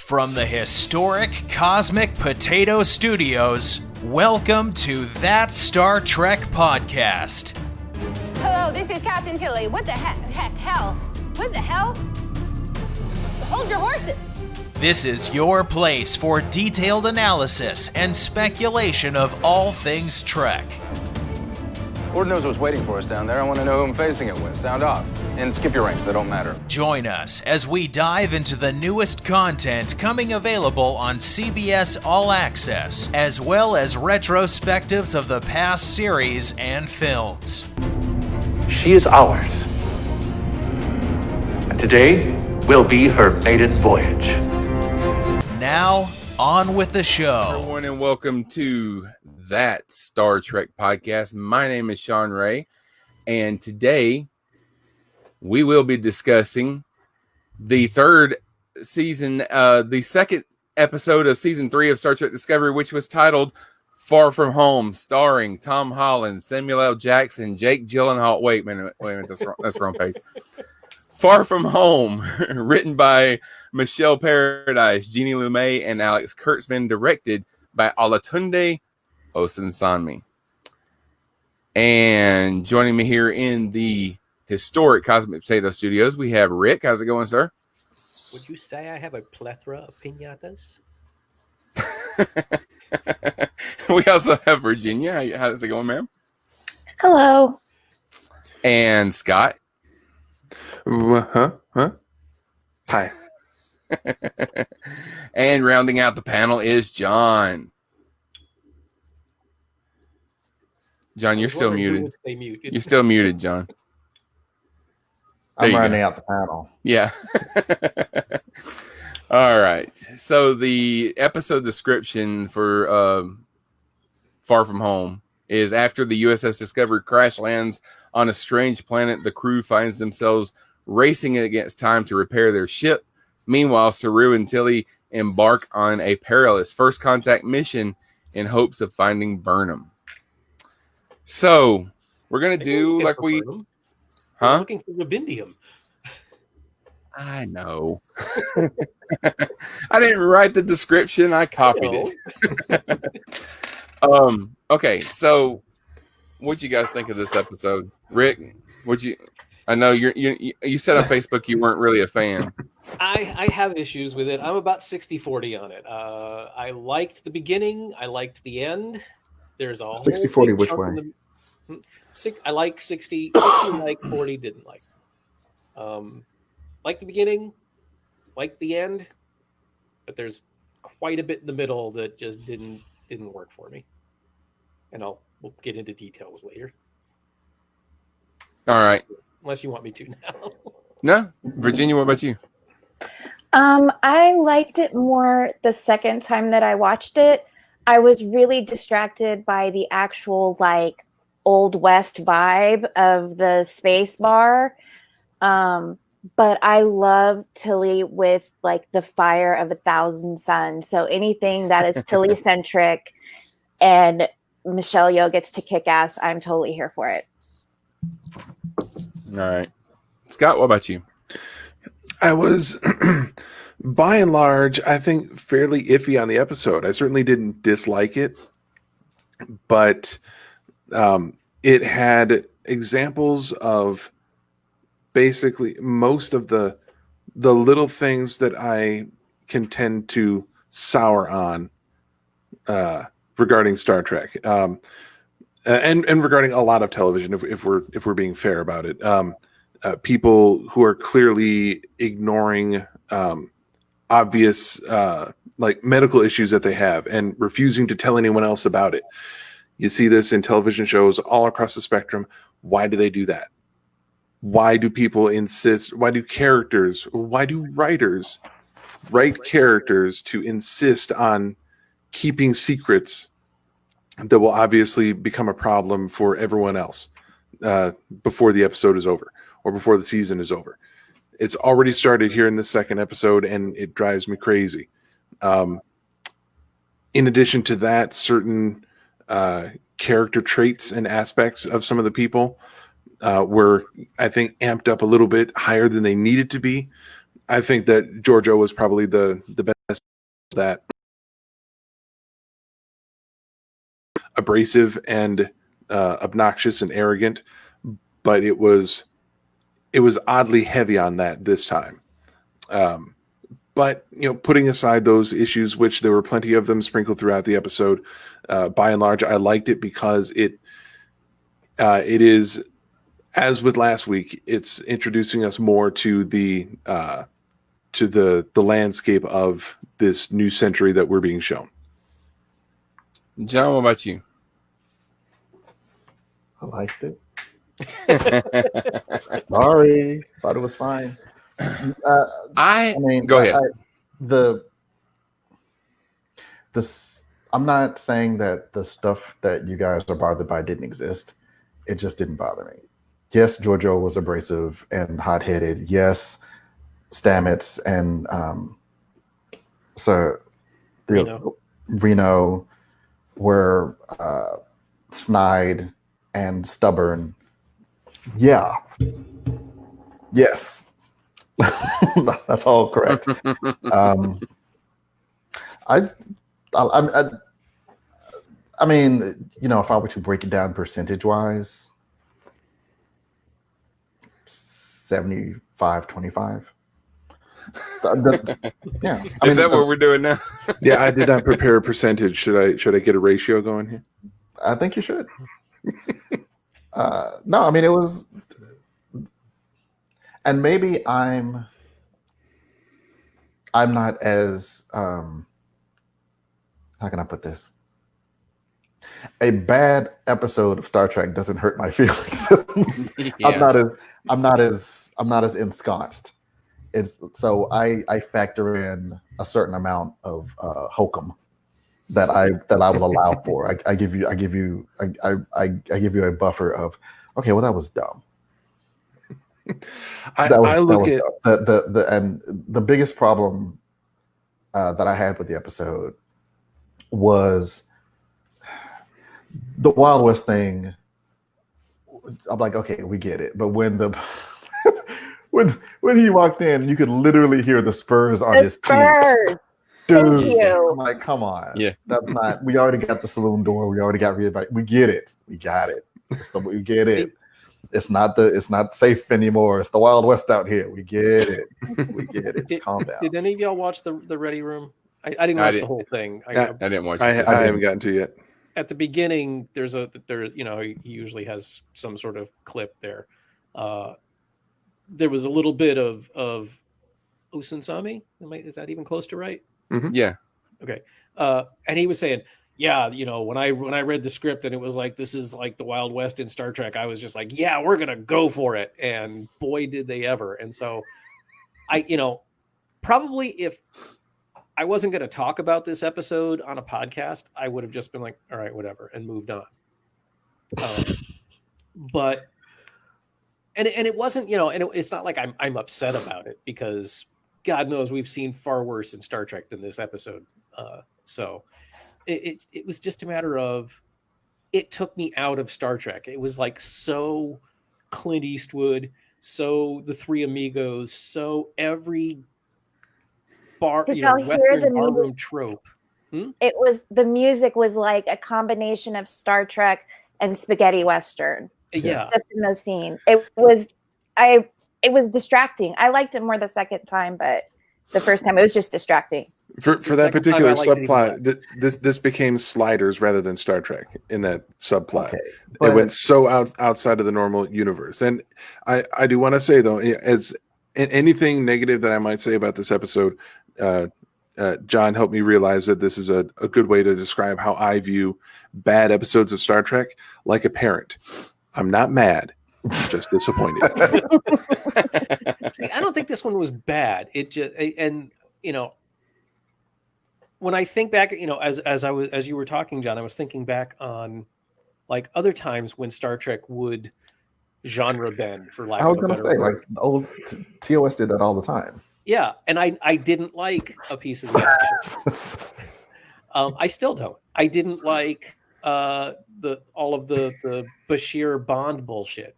From the historic Cosmic Potato Studios, welcome to That Star Trek Podcast. Hello, this is Captain Tilly. What the hell? What the hell? Hold your horses. This is your place for detailed analysis and speculation of all things Trek. Lord knows what's waiting for us down there. I want to know who I'm facing it with. Sound off. And skip your ranks, they don't matter. Join us as we dive into the newest content coming available on CBS All Access, as well as retrospectives of the past series and films. She is ours. And today will be her maiden voyage. Now, on with the show. Everyone, and welcome to That Star Trek Podcast. My name is Sean Ray, and today we will be discussing the third season, the second episode of season 3 of Star Trek Discovery, which was titled Far From Home, starring Tom Holland, Samuel L. Jackson, Jake Gyllenhaal. Wait a minute, that's the wrong page. Far From Home, written by Michelle Paradise, Jeannie Lumet, and Alex Kurtzman, directed by Olatunde Osunsanmi. And joining me here in the historic Cosmic Potato Studios, we have Rick. How's it going, sir? Would you say I have a plethora of piñatas? We also have Virginia. How's it going, ma'am? Hello. And Scott. Huh? Hi. And rounding out the panel is John. John, you're still muted. You're still muted, John. I'm rounding out the panel. Yeah. All right. So the episode description for Far From Home is: after the USS Discovery crash lands on a strange planet, the crew finds themselves racing against time to repair their ship. Meanwhile, Saru and Tilly embark on a perilous first contact mission in hopes of finding Burnham. So we're gonna do like we, Burnham. huh? I'm looking for Rubidium. I know. I didn't write the description. I copied it. Okay, so what'd you guys think of this episode? Rick, I know you said on Facebook you weren't really a fan. I have issues with it. I'm about 60-40 on it. I liked the beginning. I liked the end. There's a 60-40 which way? I like 60 like 40 didn't like. Like the beginning, like the end, but there's quite a bit in the middle that just didn't work for me. And we'll get into details later. All right. Unless you want me to now. No, Virginia, what about you? I liked it more the second time that I watched it. I was really distracted by the actual Old West vibe of the space bar. But I love Tilly with the fire of 1,000 suns. So anything that is Tilly centric and Michelle Yeoh gets to kick ass, I'm totally here for it. All right. Scott, what about you? I was, by and large, I think fairly iffy on the episode. I certainly didn't dislike it, but it had examples of basically most of the little things that I can tend to sour on regarding Star Trek, and regarding a lot of television. If we're being fair about it, people who are clearly ignoring obvious medical issues that they have and refusing to tell anyone else about it. You see this in television shows all across the spectrum. Why do they do that? Why do people insist? Why do writers write characters to insist on keeping secrets that will obviously become a problem for everyone else before the episode is over or before the season is over? It's already started here in the second episode, and it drives me crazy. In addition to that, certain character traits and aspects of some of the people were, I think, amped up a little bit higher than they needed to be. I think that Giorgio was probably the best of that. Abrasive and obnoxious and arrogant, but it was oddly heavy on that this time. But putting aside those issues, which there were plenty of them sprinkled throughout the episode, by and large, I liked it because it is, as with last week, it's introducing us more to the landscape of this new century that we're being shown. John, what about you? I liked it. Sorry, thought it was fine. I mean, go ahead. I'm not saying that the stuff that you guys are bothered by didn't exist. It just didn't bother me. Yes, Giorgio was abrasive and hot-headed. Yes, Stamets and Reno were snide and stubborn. Yeah. Yes. That's all correct. I mean, if I were to break it down percentage-wise, 75-25. Yeah. Is that what we're doing now? Yeah, I did not prepare a percentage. Should I get a ratio going here? I think you should. No, I mean, it was, and maybe I'm not as how can I put this? A bad episode of Star Trek doesn't hurt my feelings. Yeah. I'm not as ensconced. So I factor in a certain amount of hokum that I would allow for. I give you a buffer of, okay, well, that was dumb. The biggest problem that I had with the episode was the Wild West thing. I'm like, okay, we get it. But when when he walked in, you could literally hear the spurs on his feet. Dude, thank you. I'm like, come on. Yeah. That's not, we already got the saloon door. We already got rid of it. We get it. We got it. We get it. It's not safe anymore. It's the Wild West out here. We get it. We get it. Just calm down. Did any of y'all watch the Ready Room? I didn't watch the whole thing. I didn't watch it. I haven't gotten to yet. At the beginning, he usually has some sort of clip there. There was a little bit of Usunsami. Is that even close to right? Mm-hmm. Yeah. Okay. And he was saying, yeah, when I read the script and it was like, this is like the Wild West in Star Trek, I was just like, yeah, we're going to go for it. And boy, did they ever. And so probably if I wasn't going to talk about this episode on a podcast, I would have just been like, all right, whatever, and moved on. But it wasn't, and it's not like I'm upset about it, because God knows we've seen far worse in Star Trek than this episode. So it was just a matter of, it took me out of Star Trek. It was like so Clint Eastwood, so the Three Amigos, so every bar, Did y'all hear the barroom trope. It was, the music was like a combination of Star Trek and spaghetti Western. Yeah. Just in those scenes. It was distracting. I liked it more the second time, but the first time it was just distracting. For that particular subplot, this became Sliders rather than Star Trek in that subplot. Okay, it went so outside of the normal universe. And I do want to say, though, as anything negative that I might say about this episode, John helped me realize that this is a good way to describe how I view bad episodes of Star Trek, like a parent. I'm not mad, just disappointed. See, I don't think this one was bad. It just, and when I think back, as you were talking, John, I was thinking back on like other times when Star Trek would genre bend, for lack of a better word. Like the old TOS did that all the time. Yeah, and I didn't like A Piece of the Action. I still don't. I didn't like all of the Bashir Bond bullshit.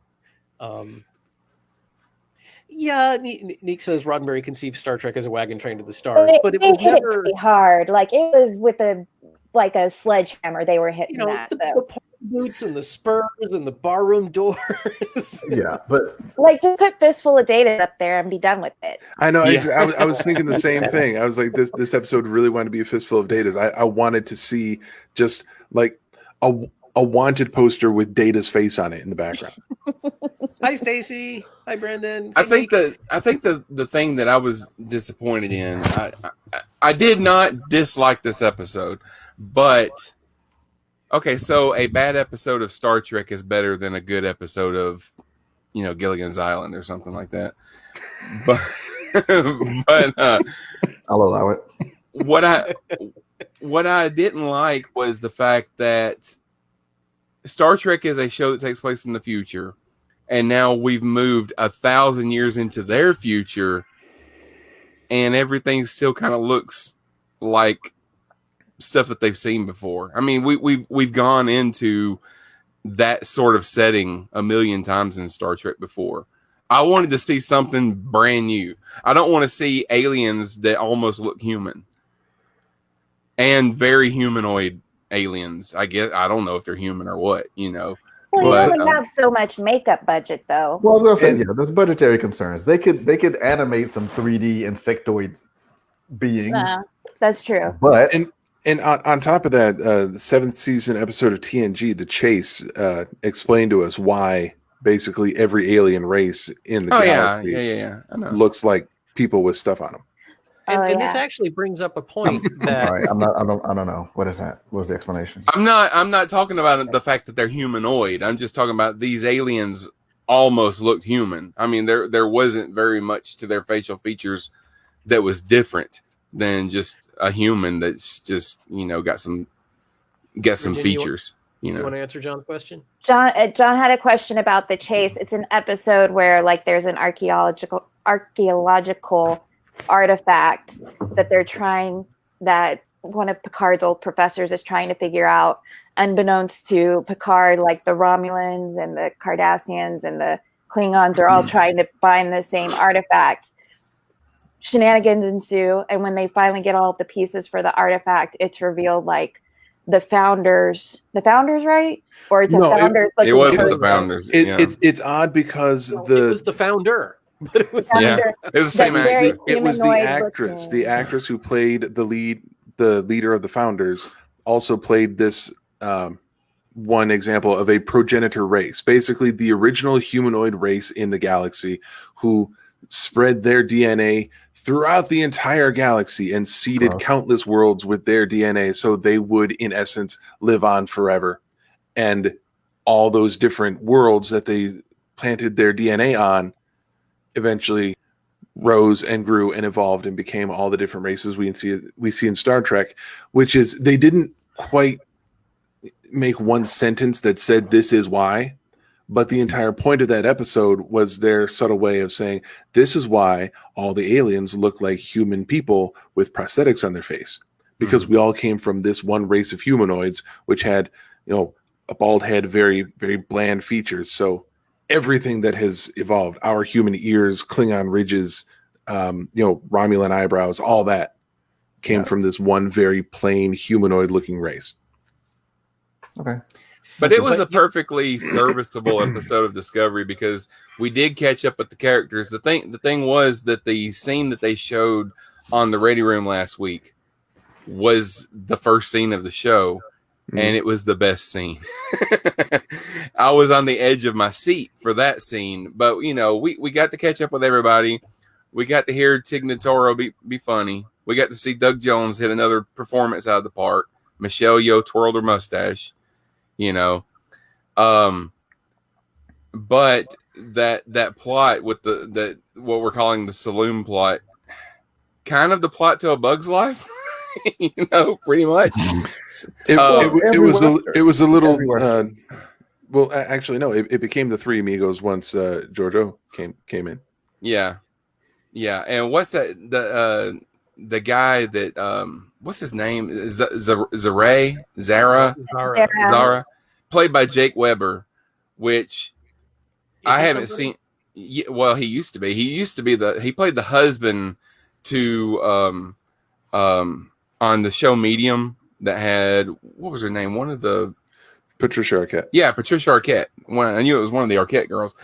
Yeah, Neek says Roddenberry conceived Star Trek as a wagon train to the stars, but it they was hit never, it pretty hard. Like it was with a sledgehammer. They were hitting that. the pork boots and the spurs and the barroom doors. Yeah, but Like just put Fistful of Data up there and be done with it. I know. Yeah. I was thinking the same thing. I was like, this episode really wanted to be a fistful of Datas. I wanted to see just like a wanted poster with Data's face on it in the background. Hi, Stacy. Hi, Brandon. I think the thing that I was disappointed in, I did not dislike this episode, but okay, so a bad episode of Star Trek is better than a good episode of, Gilligan's Island or something like that. But I'll allow it. what I didn't like was the fact that Star Trek is a show that takes place in the future, and now we've moved 1,000 years into their future, and everything still kind of looks like stuff that they've seen before. I mean, we've gone into that sort of setting a million times in Star Trek before. I wanted to see something brand new. I don't want to see aliens that almost look human and very humanoid aliens. I guess I don't know if they're human or what, Well, But, you only have so much makeup budget, though. Well, I was gonna say, there's budgetary concerns. They could animate some 3D insectoid beings, That's true. but And on top of that, the 7th season episode of TNG, The Chase, explained to us why basically every alien race in the galaxy yeah. I know. looks like people with stuff on them. And this actually brings up a point that sorry, I don't know. What is that? What was the explanation? I'm not talking about the fact that they're humanoid. I'm just talking about these aliens almost looked human. I mean, there wasn't very much to their facial features that was different than just a human that's just got some Virginia, features. You want to answer John's question? John had a question about the chase. It's an episode where there's an archaeological artifact that one of Picard's old professors is trying to figure out, unbeknownst to Picard. Like the Romulans and the Cardassians and the Klingons are all trying to find the same artifact. Shenanigans ensue, and when they finally get all of the pieces for the artifact, it's revealed the founders, right? Or it's founders. It wasn't the founders. It's odd because it was the founder. But it was it was the same actress. It was the actress who played the leader of the founders, also played this one example of a progenitor race, basically the original humanoid race in the galaxy, who spread their DNA throughout the entire galaxy and seeded countless worlds with their DNA, so they would, in essence, live on forever. And all those different worlds that they planted their DNA on eventually rose and grew and evolved and became all the different races we see in Star Trek, which is they didn't quite make one sentence that said this is why, but the entire point of that episode was their subtle way of saying this is why all the aliens look like human people with prosthetics on their face, because we all came from this one race of humanoids which had a bald head, very, very bland features. So everything that has evolved, our human ears, Klingon ridges, Romulan eyebrows, all that came from this one very plain humanoid looking race. Okay. But it was a perfectly serviceable episode of Discovery because we did catch up with the characters. The thing was that the scene that they showed on the ready room last week was the first scene of the show, and it was the best scene. I was on the edge of my seat for that scene, but we got to catch up with everybody. We got to hear Tig Notaro be funny. We got to see Doug Jones hit another performance out of the park. Michelle Yeoh twirled her mustache. But that plot with the what we're calling the saloon plot, kind of the plot to A Bug's Life, pretty much. It was a little. Well, actually, no. It became the Three Amigos once Giorgio came in. Yeah. And what's that? The guy that what's his name? Zara, played by Jake Weber, which I haven't seen. Yeah, well, he used to be. He played the husband to on the show Medium that had, what was her name? One of the Patricia Arquette. Yeah, Patricia Arquette. I knew it was one of the Arquette girls.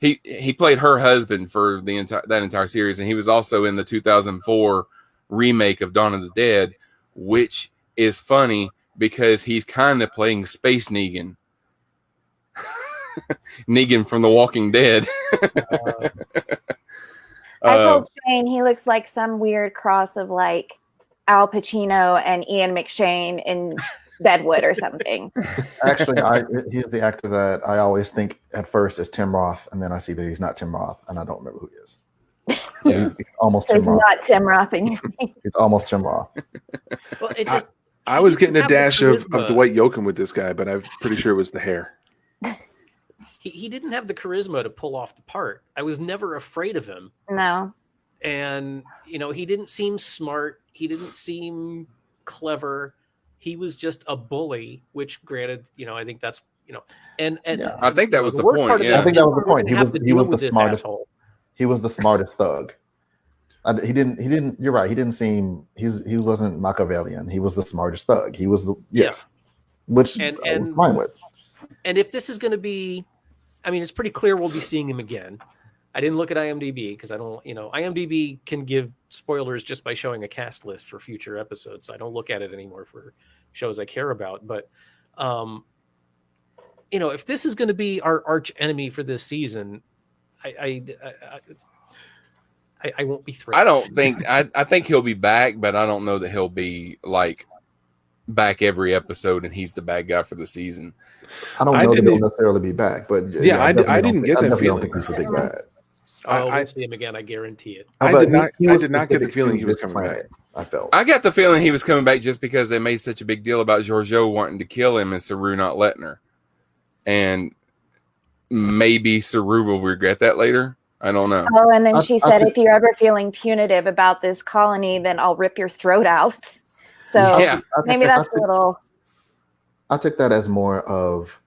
He played her husband for that entire series, and he was also in the 2004 remake of Dawn of the Dead, which is funny because he's kind of playing Space Negan. Negan from The Walking Dead. I told Shane he looks like some weird cross of like Al Pacino and Ian McShane in Deadwood or something. Actually, he's the actor that I always think at first is Tim Roth, and then I see that he's not Tim Roth, and I don't remember who he is. Yeah. He's almost So Tim it's Roth. not Tim Roth in your name. It's almost Tim Roth. Well, it just I was getting a have the dash of charisma. Dwight Yoakam with this guy, but I'm pretty sure it was the hair. He didn't have the charisma to pull off the part. I was never afraid of him. No. And, he didn't seem smart. He didn't seem clever. He was just a bully, which granted, I think that's, and Yeah. I think that was the worst point. part of Yeah. I think that was the point. He have was to deal with the this smartest. asshole. He was the smartest thug. He didn't. You're right. He didn't seem. He wasn't Machiavellian. He was the smartest thug. He was the which I was fine with. And if this is going to be, it's pretty clear we'll be seeing him again. I didn't look at IMDb because I don't, IMDb can give spoilers just by showing a cast list for future episodes. So I don't look at it anymore for shows I care about. But, if this is going to be our arch enemy for this season, I won't be thrilled. I think he'll be back, but I don't know that he'll be like back every episode and he's the bad guy for the season. I don't know that he'll necessarily be back, but I didn't get that feeling. I don't think he's the big bad. I'll see him again. I guarantee it. I did not get the feeling he was coming back. I got the feeling he was coming back just because they made such a big deal about Giorgio wanting to kill him and Saru not letting her. And maybe Saru will regret that later. I don't know. Oh, and then she said, if you're ever feeling punitive about this colony, then I'll rip your throat out. So maybe that's a little. I took that as more of.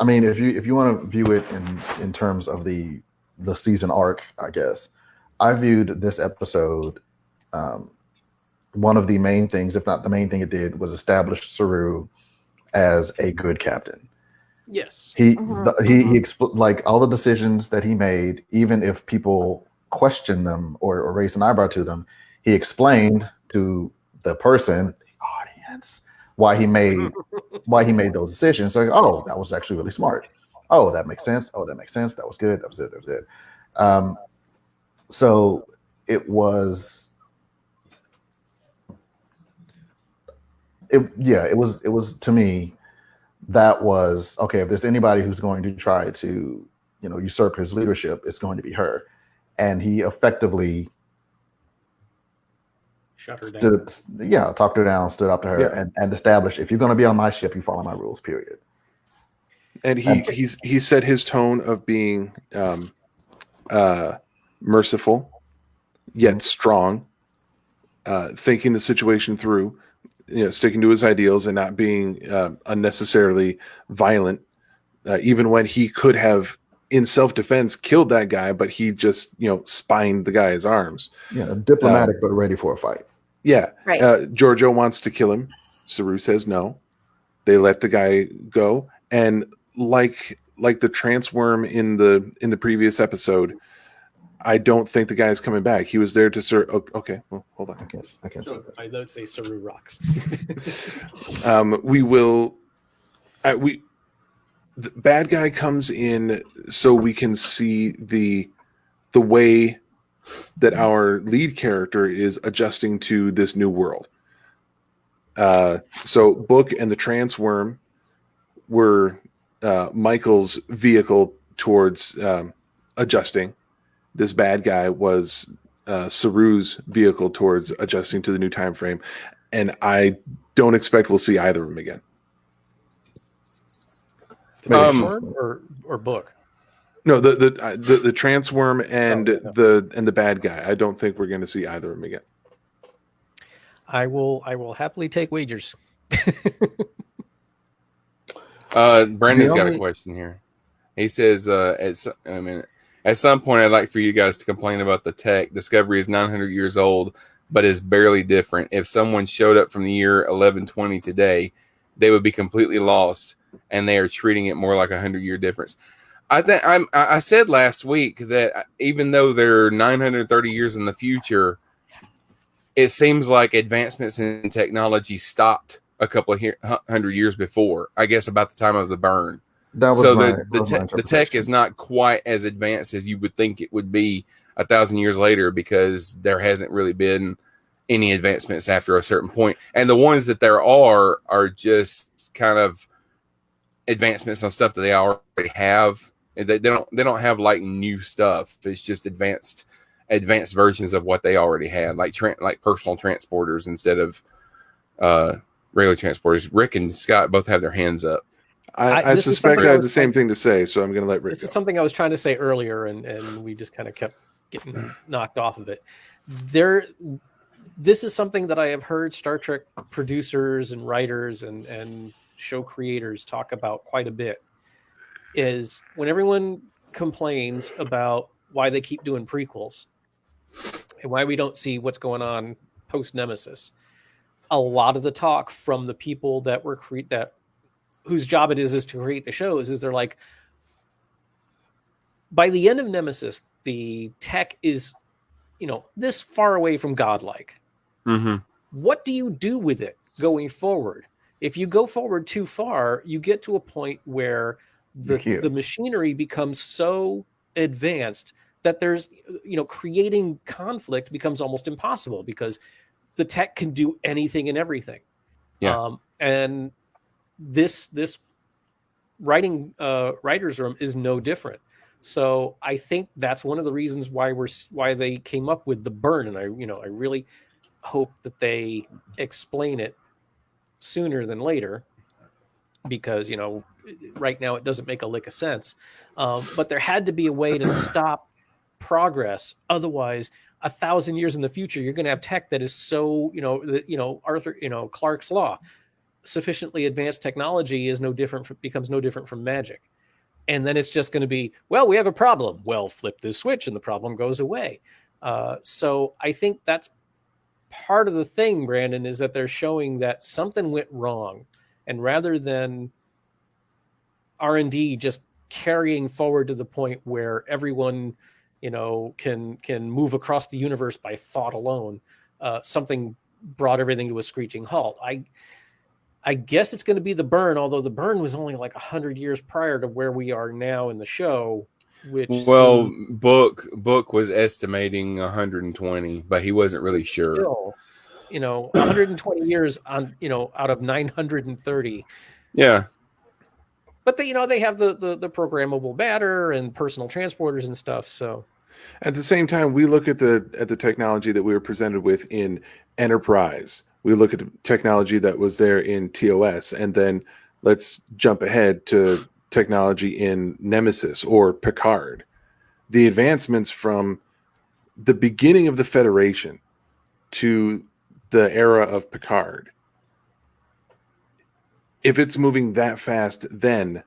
If you want to view it in terms of the season arc, I guess I viewed this episode. One of the main things, if not the main thing it did, was establish Saru as a good captain. Yes. He like all the decisions that he made, even if people questioned them or raised an eyebrow to them, he explained to the person, the audience, why he made those decisions. So, oh, that was actually really smart. Oh, that makes sense. Oh, that makes sense. That was good. That was it. That was it. So it was. It was to me. That was okay. If there's anybody who's going to try to, usurp his leadership, it's going to be her, and he effectively shut her down. Talked her down, stood up to her, and established, if you're going to be on my ship, you follow my rules. Period. And he set his tone of being merciful, yet strong, thinking the situation through. Sticking to his ideals and not being unnecessarily violent, even when he could have, in self-defense, killed that guy, but he just, spined the guy's arms. Yeah, diplomatic, but ready for a fight. Yeah. Right. Giorgio wants to kill him. Saru says no. They let the guy go. And like the trance worm in the previous episode, I don't think the guy is coming back. He was there to serve. Okay, well, hold on. I can't say that. I don't say Saru rocks. We will. The bad guy comes in so we can see the way that our lead character is adjusting to this new world. So Book and the trance worm were Michael's vehicle towards adjusting. This bad guy was Saru's vehicle towards adjusting to the new time frame, and I don't expect we'll see either of them again. Or Book. No, the trance worm and the bad guy. I don't think we're going to see either of them again. I will happily take wagers. Brandon's got a question here. He says, at some point, I'd like for you guys to complain about the tech. Discovery is 900 years old, but is barely different. If someone showed up from the year 1120 today, they would be completely lost, and they are treating it more like 100-year difference. I said last week that even though they're 930 years in the future, it seems like advancements in technology stopped a couple of hundred years before, I guess about the time of the burn. That was So my the tech interpretation. is not quite as advanced as you would think it would be 1,000 years later, because there hasn't really been any advancements after a certain point. And the ones that there are just kind of advancements on stuff that they already have. They don't have like new stuff. It's just advanced versions of what they already had, like personal transporters instead of regular transporters. Rick and Scott both have their hands up. I suspect I have the same thing to say, so I'm going to let Rick This go. is something I was trying to say earlier, and we just kind of kept getting knocked off of it. This is something that I have heard Star Trek producers and writers and show creators talk about quite a bit, is when everyone complains about why they keep doing prequels and why we don't see what's going on post Nemesis. A lot of the talk from the people that were whose job it is to create the shows is they're like, by the end of Nemesis, the tech is, this far away from godlike. Mm-hmm. What do you do with it going forward? If you go forward too far, you get to a point where the machinery becomes so advanced that there's, creating conflict becomes almost impossible because the tech can do anything and everything. Yeah. And this writer's room is no different. So I think that's one of the reasons why they came up with the burn. And I really hope that they explain it sooner than later, because right now it doesn't make a lick of sense. But there had to be a way to stop progress. Otherwise, 1,000 years in the future, you're going to have tech that is so Arthur Clarke's law. Sufficiently advanced technology becomes no different from magic. And then it's just going to be, well, we have a problem. Well, flip this switch and the problem goes away. So I think that's part of the thing, Brandon, is that they're showing that something went wrong. And rather than R&D just carrying forward to the point where everyone, can move across the universe by thought alone, something brought everything to a screeching halt. I guess it's going to be the burn, although the burn was only like 100 years prior to where we are now in the show. Book was estimating 120, but he wasn't really sure. Still, 120 years on, out of 930. Yeah. But they have the programmable matter and personal transporters and stuff. So at the same time, we look at the technology that we were presented with in Enterprise. We look at the technology that was there in TOS, and then let's jump ahead to technology in Nemesis or Picard. The advancements from the beginning of the Federation to the era of Picard, if it's moving that fast, then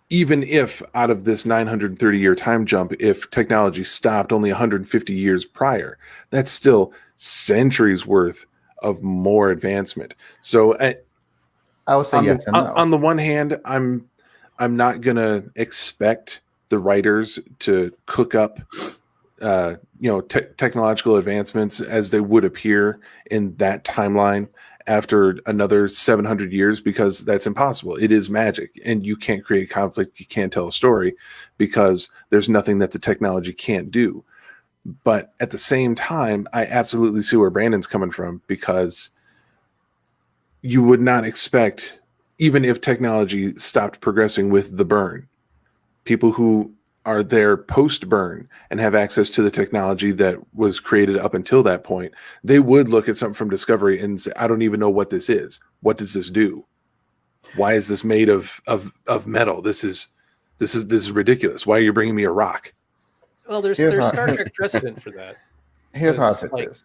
even if out of this 930-year time jump, if technology stopped only 150 years prior, that's still centuries worth of more advancement. So I would say yes and no. On the one hand, I'm not gonna expect the writers to cook up technological advancements as they would appear in that timeline after another 700 years, because that's impossible. It is magic, and you can't create conflict. You can't tell a story because there's nothing that the technology can't do. But at the same time, I absolutely see where Brandon's coming from, because you would not expect, even if technology stopped progressing with the burn, people who are there post-burn and have access to the technology that was created up until that point, they would look at something from Discovery and say, I don't even know what this is. What does this do? Why is this made of metal? This is ridiculous. Why are you bringing me a rock? Well, there's Star Trek precedent for that. Here's how I fit this.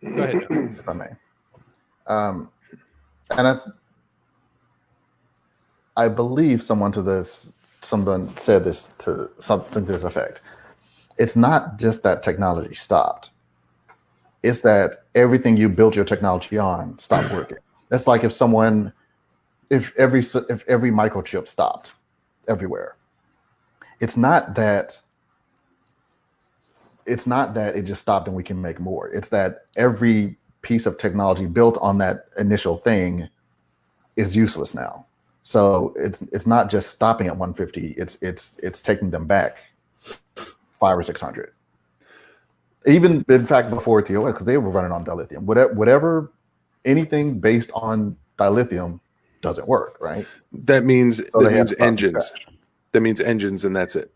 Go ahead, John. If I may. And I believe someone to this someone said this to something to this effect. It's not just that technology stopped. It's that everything you built your technology on stopped working. That's like if every microchip stopped everywhere. It's not that it just stopped and we can make more. It's that every piece of technology built on that initial thing is useless now. So it's not just stopping at 150. It's taking them back 500 or 600. Even in fact before TOS, because they were running on dilithium. Whatever anything based on dilithium doesn't work, right? That means engines. That means engines, and that's it.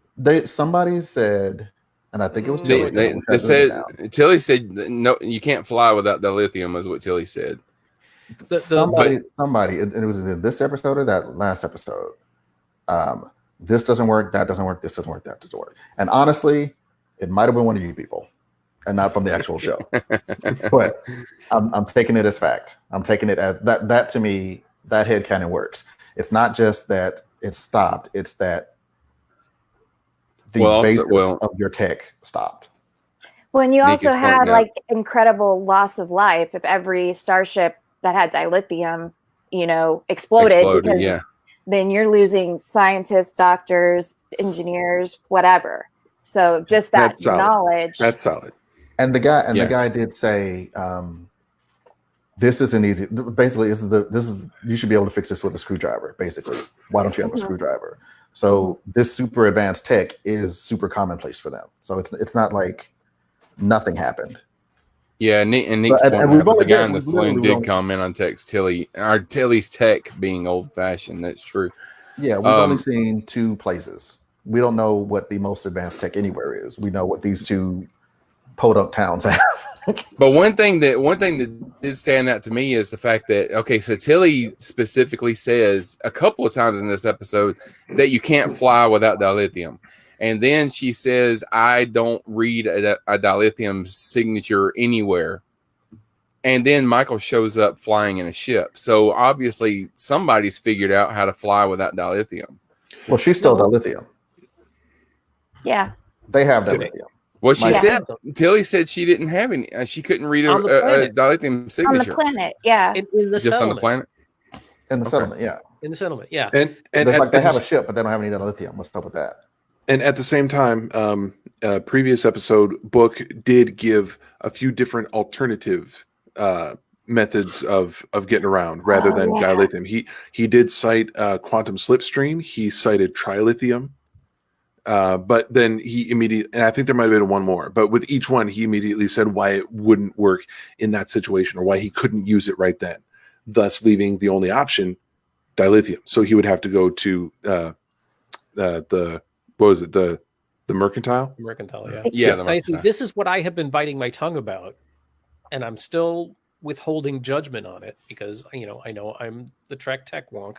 Somebody said, and I think it was Tilly. They said Tilly said no, you can't fly without dilithium, is what Tilly said. Somebody, and it was in this episode or that last episode. This doesn't work. That doesn't work. This doesn't work. That doesn't work. And honestly, it might have been one of you people, and not from the actual show. But I'm taking it as fact. I'm taking it as that to me, that headcanon works. It's not just that it stopped. It's that the basis of your tech stopped. Well, and you also had like incredible loss of life if every starship that had dilithium, exploded. Yeah. Then you're losing scientists, doctors, engineers, whatever. So just that knowledge. That's solid. And the guy did say, this isn't easy. Basically, you should be able to fix this with a screwdriver. Basically, why don't you have a screwdriver? So this super advanced tech is super commonplace for them. So it's not like nothing happened. Yeah, and Nick's point out, the guy in the saloon did comment on Tilly's tech being old fashioned. That's true. Yeah, we've only seen 2 places. We don't know what the most advanced tech anywhere is. We know what these 2 podunk towns have. But one thing that did stand out to me is the fact that, so Tilly specifically says a couple of times in this episode that you can't fly without dilithium. And then she says, I don't read a dilithium signature anywhere. And then Michael shows up flying in a ship. So obviously somebody's figured out how to fly without dilithium. Well, she's still dilithium. Yeah. They have dilithium. Well, Tilly said she didn't have any. She couldn't read a dilithium signature. On the planet, yeah. In the just settlement. On the planet? In the settlement, yeah. In the settlement, yeah. And they have a ship, but they don't have any dilithium. What's up with that? And at the same time, previous episode, Book did give a few different alternative methods of getting around rather than dilithium. He did cite quantum slipstream. He cited trilithium. But then he immediately, and I think there might have been one more, but with each one, he immediately said why it wouldn't work in that situation or why he couldn't use it right then, thus leaving the only option, dilithium. So he would have to go to the mercantile? Mercantile, yeah. Yeah, the mercantile. I think this is what I have been biting my tongue about, and I'm still withholding judgment on it because, I know I'm the Trek tech wonk.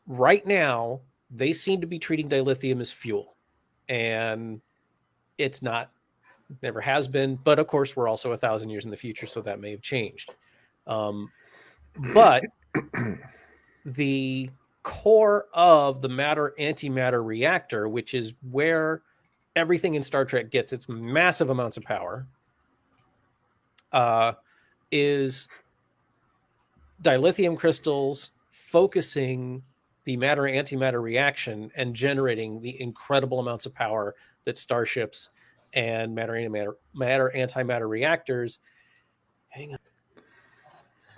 Right now, they seem to be treating dilithium as fuel, and it's not, never has been, but of course we're also 1,000 years in the future, so that may have changed. But the core of the matter-antimatter reactor, which is where everything in Star Trek gets its massive amounts of power, is dilithium crystals focusing the matter-antimatter reaction and generating the incredible amounts of power that starships and matter-antimatter reactors. Hang on.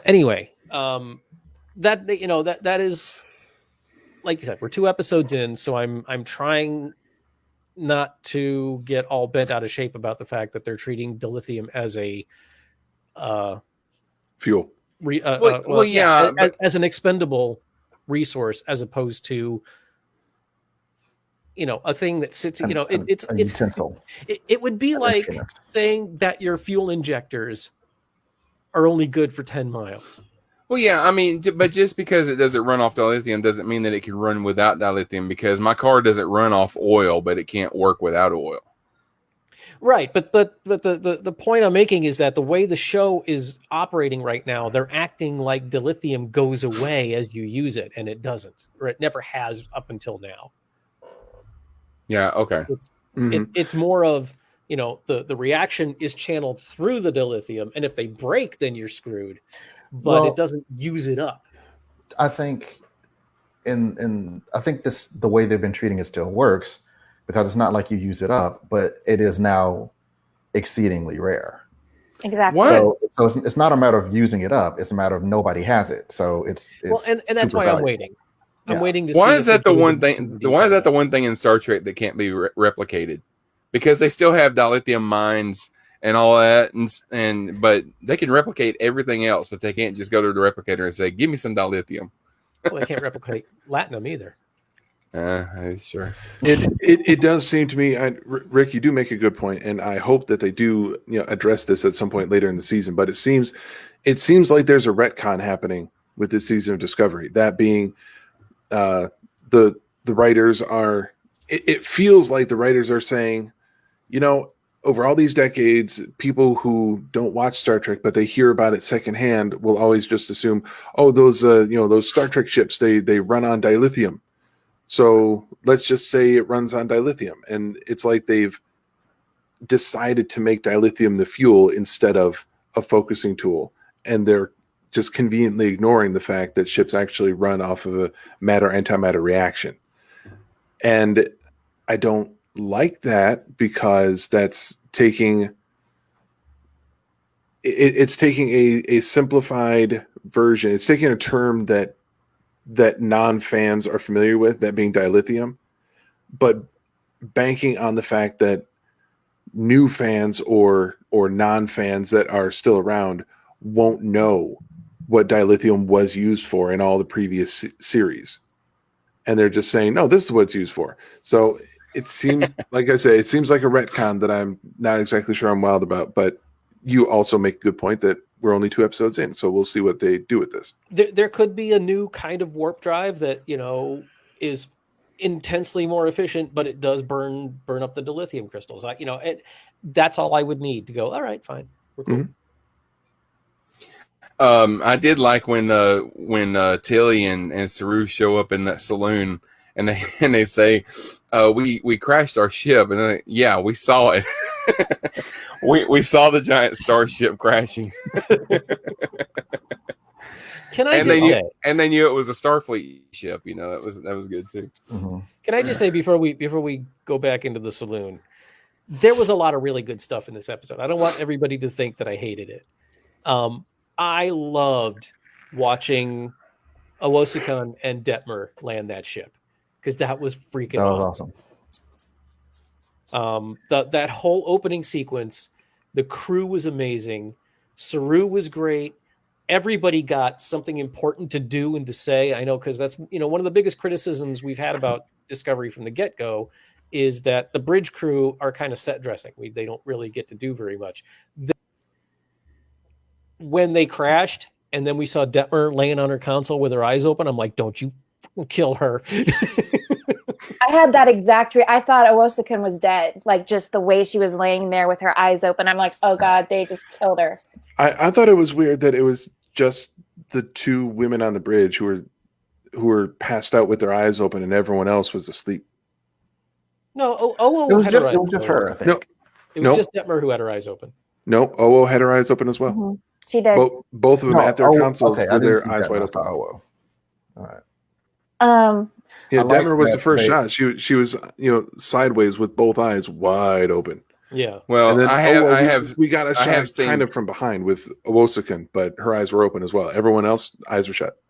Anyway, that is, like you said, we're 2 episodes in, so I'm trying not to get all bent out of shape about the fact that they're treating dilithium as a fuel. As an expendable resource, as opposed to a thing that sits. It's utensil. It would be like saying that your fuel injectors are only good for 10 miles. Well, yeah, I mean, but just because it doesn't run off dilithium doesn't mean that it can run without dilithium, because my car doesn't run off oil, but it can't work without oil. Right, but the point I'm making is that the way the show is operating right now, they're acting like dilithium goes away as you use it, and it doesn't, or it never has up until now. Yeah. Okay. It's more of, the reaction is channeled through the dilithium, and if they break, then you're screwed. But it doesn't use it up. I think I think the way they've been treating it still works, because it's not like you use it up, but it is now exceedingly rare. Exactly. What? So it's not a matter of using it up; it's a matter of nobody has it. So it's well, and that's why I'm waiting. I'm waiting to see. Why is that the one thing? Why is that the one thing in Star Trek that can't be replicated? Because they still have dilithium mines and all that, but they can replicate everything else, but they can't just go to the replicator and say, "Give me some dilithium." Well, they can't replicate latinum either. Sure. It does seem to me, Rick, you do make a good point, and I hope that they do address this at some point later in the season. But it seems like there's a retcon happening with this season of Discovery. That being, the writers are. It feels like the writers are saying, over all these decades, people who don't watch Star Trek but they hear about it secondhand will always just assume, oh, those Star Trek ships they run on dilithium. So let's just say it runs on dilithium. And it's like they've decided to make dilithium the fuel instead of a focusing tool. And they're just conveniently ignoring the fact that ships actually run off of a matter-antimatter reaction. And I don't like that, because that's taking a simplified version. It's taking a term that non-fans are familiar with, that being dilithium, but banking on the fact that new fans or non-fans that are still around won't know what dilithium was used for in all the previous series. And they're just saying, no, this is what it's used for. So it seems, like I say, it seems like a retcon that I'm not exactly sure I'm wild about, but you also make a good point that we're only 2 episodes in, so we'll see what they do with this. There could be a new kind of warp drive that, is intensely more efficient, but it does burn up the dilithium crystals. That's all I would need to go, all right, fine, we're cool. I did like when Tilly and Saru show up in that saloon, and they say, we crashed our ship, and then yeah, we saw it. we saw the giant starship crashing. Can I just say? And they knew it was a Starfleet ship. That was good too. Mm-hmm. Can I just say, before we go back into the saloon, there was a lot of really good stuff in this episode. I don't want everybody to think that I hated it. I loved watching Awosakan and Detmer land that ship, because that was freaking awesome. That whole opening sequence, the crew was amazing. Saru was great. Everybody got something important to do and to say. I know, because that's one of the biggest criticisms we've had about Discovery from the get-go is that the bridge crew are kind of set dressing. They don't really get to do very much. When they crashed, and then we saw Detmer laying on her console with her eyes open, I'm like, don't you kill her. I had that exact I thought Awosakan was dead. Like, just the way she was laying there with her eyes open. I'm like, oh God, they just killed her. I thought it was weird that it was just the 2 women on the bridge who were passed out with their eyes open, and everyone else was asleep. No, it was just her, I think. It was just Detmer who had her eyes open. Nope, Owo had her eyes open as well. Mm-hmm. She did. Both of them at their consoles with their eyes wide open. Owo. All right. Yeah, Detmer was the first shot. She was sideways with both eyes wide open. Yeah. Well, we got a shot kind of from behind with Awosakan, but her eyes were open as well. Everyone else, eyes were shut.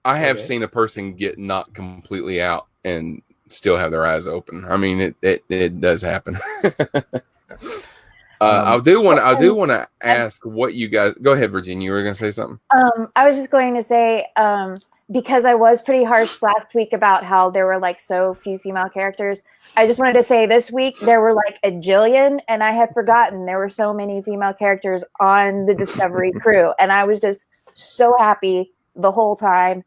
I have seen a person get knocked completely out and still have their eyes open. I mean, it does happen. I do want to ask what you guys. Go ahead, Virginia. You were going to say something. I was just going to say, because I was pretty harsh last week about how there were like so few female characters. I just wanted to say this week there were like a jillion, and I had forgotten there were so many female characters on the Discovery crew, and I was just so happy the whole time.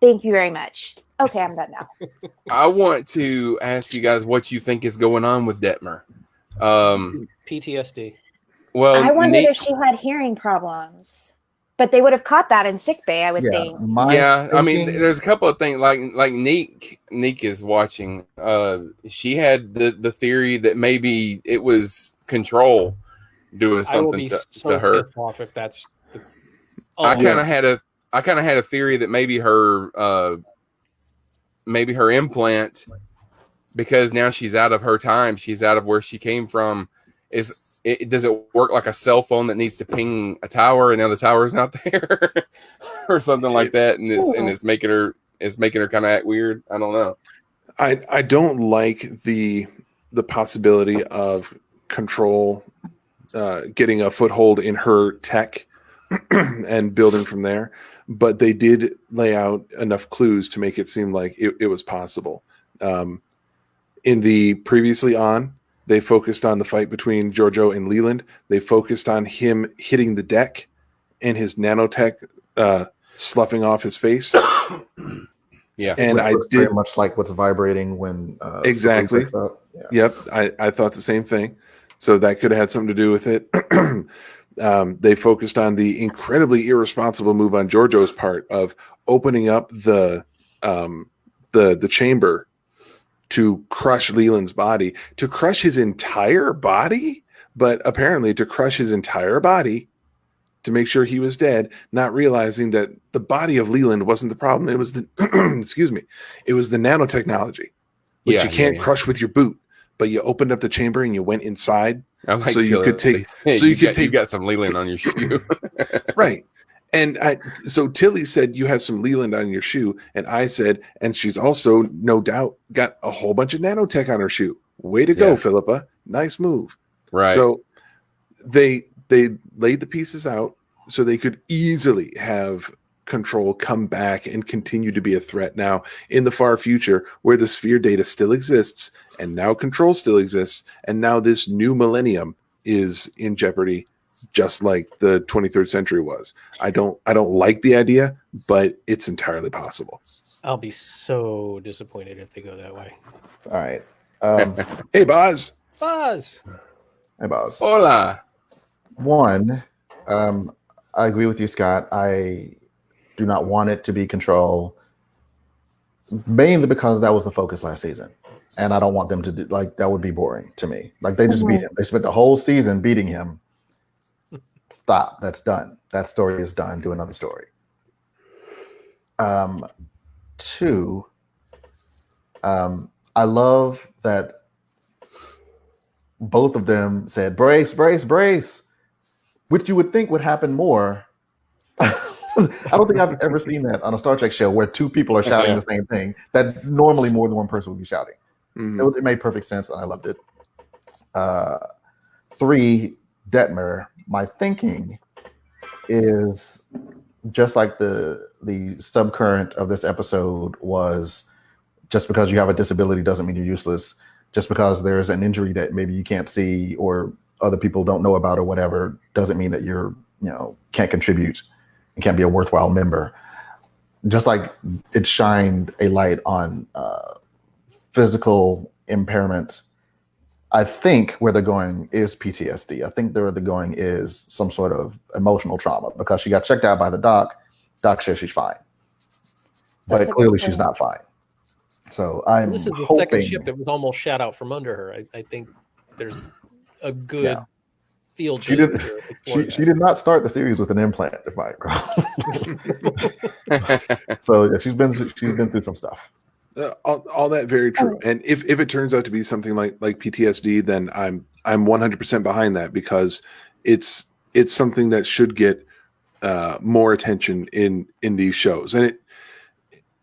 Thank you very much. Okay, I'm done now. I want to ask you guys what you think is going on with Detmer. PTSD. Well, I wondered Neek, if she had hearing problems, but they would have caught that in sick bay, I would think. I mean, there's a couple of things like Neek is watching. She had the theory that maybe it was control doing I will something be to her. pissed off if that's. I kind of had a theory that maybe her implant, because now she's out of her time, she's out of where she came from. Does it work like a cell phone that needs to ping a tower, and now the tower is not there, or something like that, and it's making her kind of act weird? I don't know. I don't like the possibility of control getting a foothold in her tech and building from there, but they did lay out enough clues to make it seem like it was possible. In the previously on, they focused on the fight between Giorgio and Leland. They focused on him hitting the deck and his nanotech sloughing off his face. Yeah, and I did very much like what's vibrating when exactly. Yeah. Yep, I thought the same thing. So that could have had something to do with it. They focused on the incredibly irresponsible move on Giorgio's part of opening up the chamber to crush Leland's body, to crush his entire body, but apparently to crush his entire body to make sure he was dead, not realizing that the body of Leland wasn't the problem. It was the excuse me, it was the nanotechnology, which you can't crush with your boot. But you opened up the chamber and you went inside, so you could take. You got some Leland on your shoe, right? And so Tilly said, you have some Leland on your shoe. And I said, and she's also no doubt got a whole bunch of nanotech on her shoe. Way to go, Philippa. Nice move. Right. So they laid the pieces out so they could easily have control come back and continue to be a threat now in the far future, where the sphere data still exists and now control still exists. And now this new millennium is in jeopardy, just like the 23rd century was. I don't like the idea, but it's entirely possible. I'll be so disappointed if they go that way. All right. Hey, Boz. Boz. Hey, Boz. Hola. One, I agree with you, Scott. I do not want it to be control, mainly because that was the focus last season. And I don't want them to do, like, that would be boring to me. Like, they just beat him. They spent the whole season beating him. Stop. That's done. That story is done. Do another story. Two, I love that both of them said, brace, brace, brace, which you would think would happen more. I don't think I've ever seen that on a Star Trek show where two people are shouting the same thing that normally more than one person would be shouting. Mm-hmm. It made perfect sense, and I loved it. Three, Detmer, my thinking is just like the subcurrent of this episode was, just because you have a disability doesn't mean you're useless. Just because there's an injury that maybe you can't see or other people don't know about or whatever doesn't mean that you're, can't contribute and can't be a worthwhile member. Just like it shined a light on physical impairment. I think where they're going is PTSD. I think where they're going is some sort of emotional trauma, because she got checked out by the doc. Doc says she's fine, but clearly she's not fine. So this is the second ship that was almost shot out from under her. I think there's a good field. She did not start the series with an implant, if I recall. So she's been through some stuff. All that very true. And if it turns out to be something like PTSD, then I'm 100% behind that, because it's something that should get more attention in these shows, and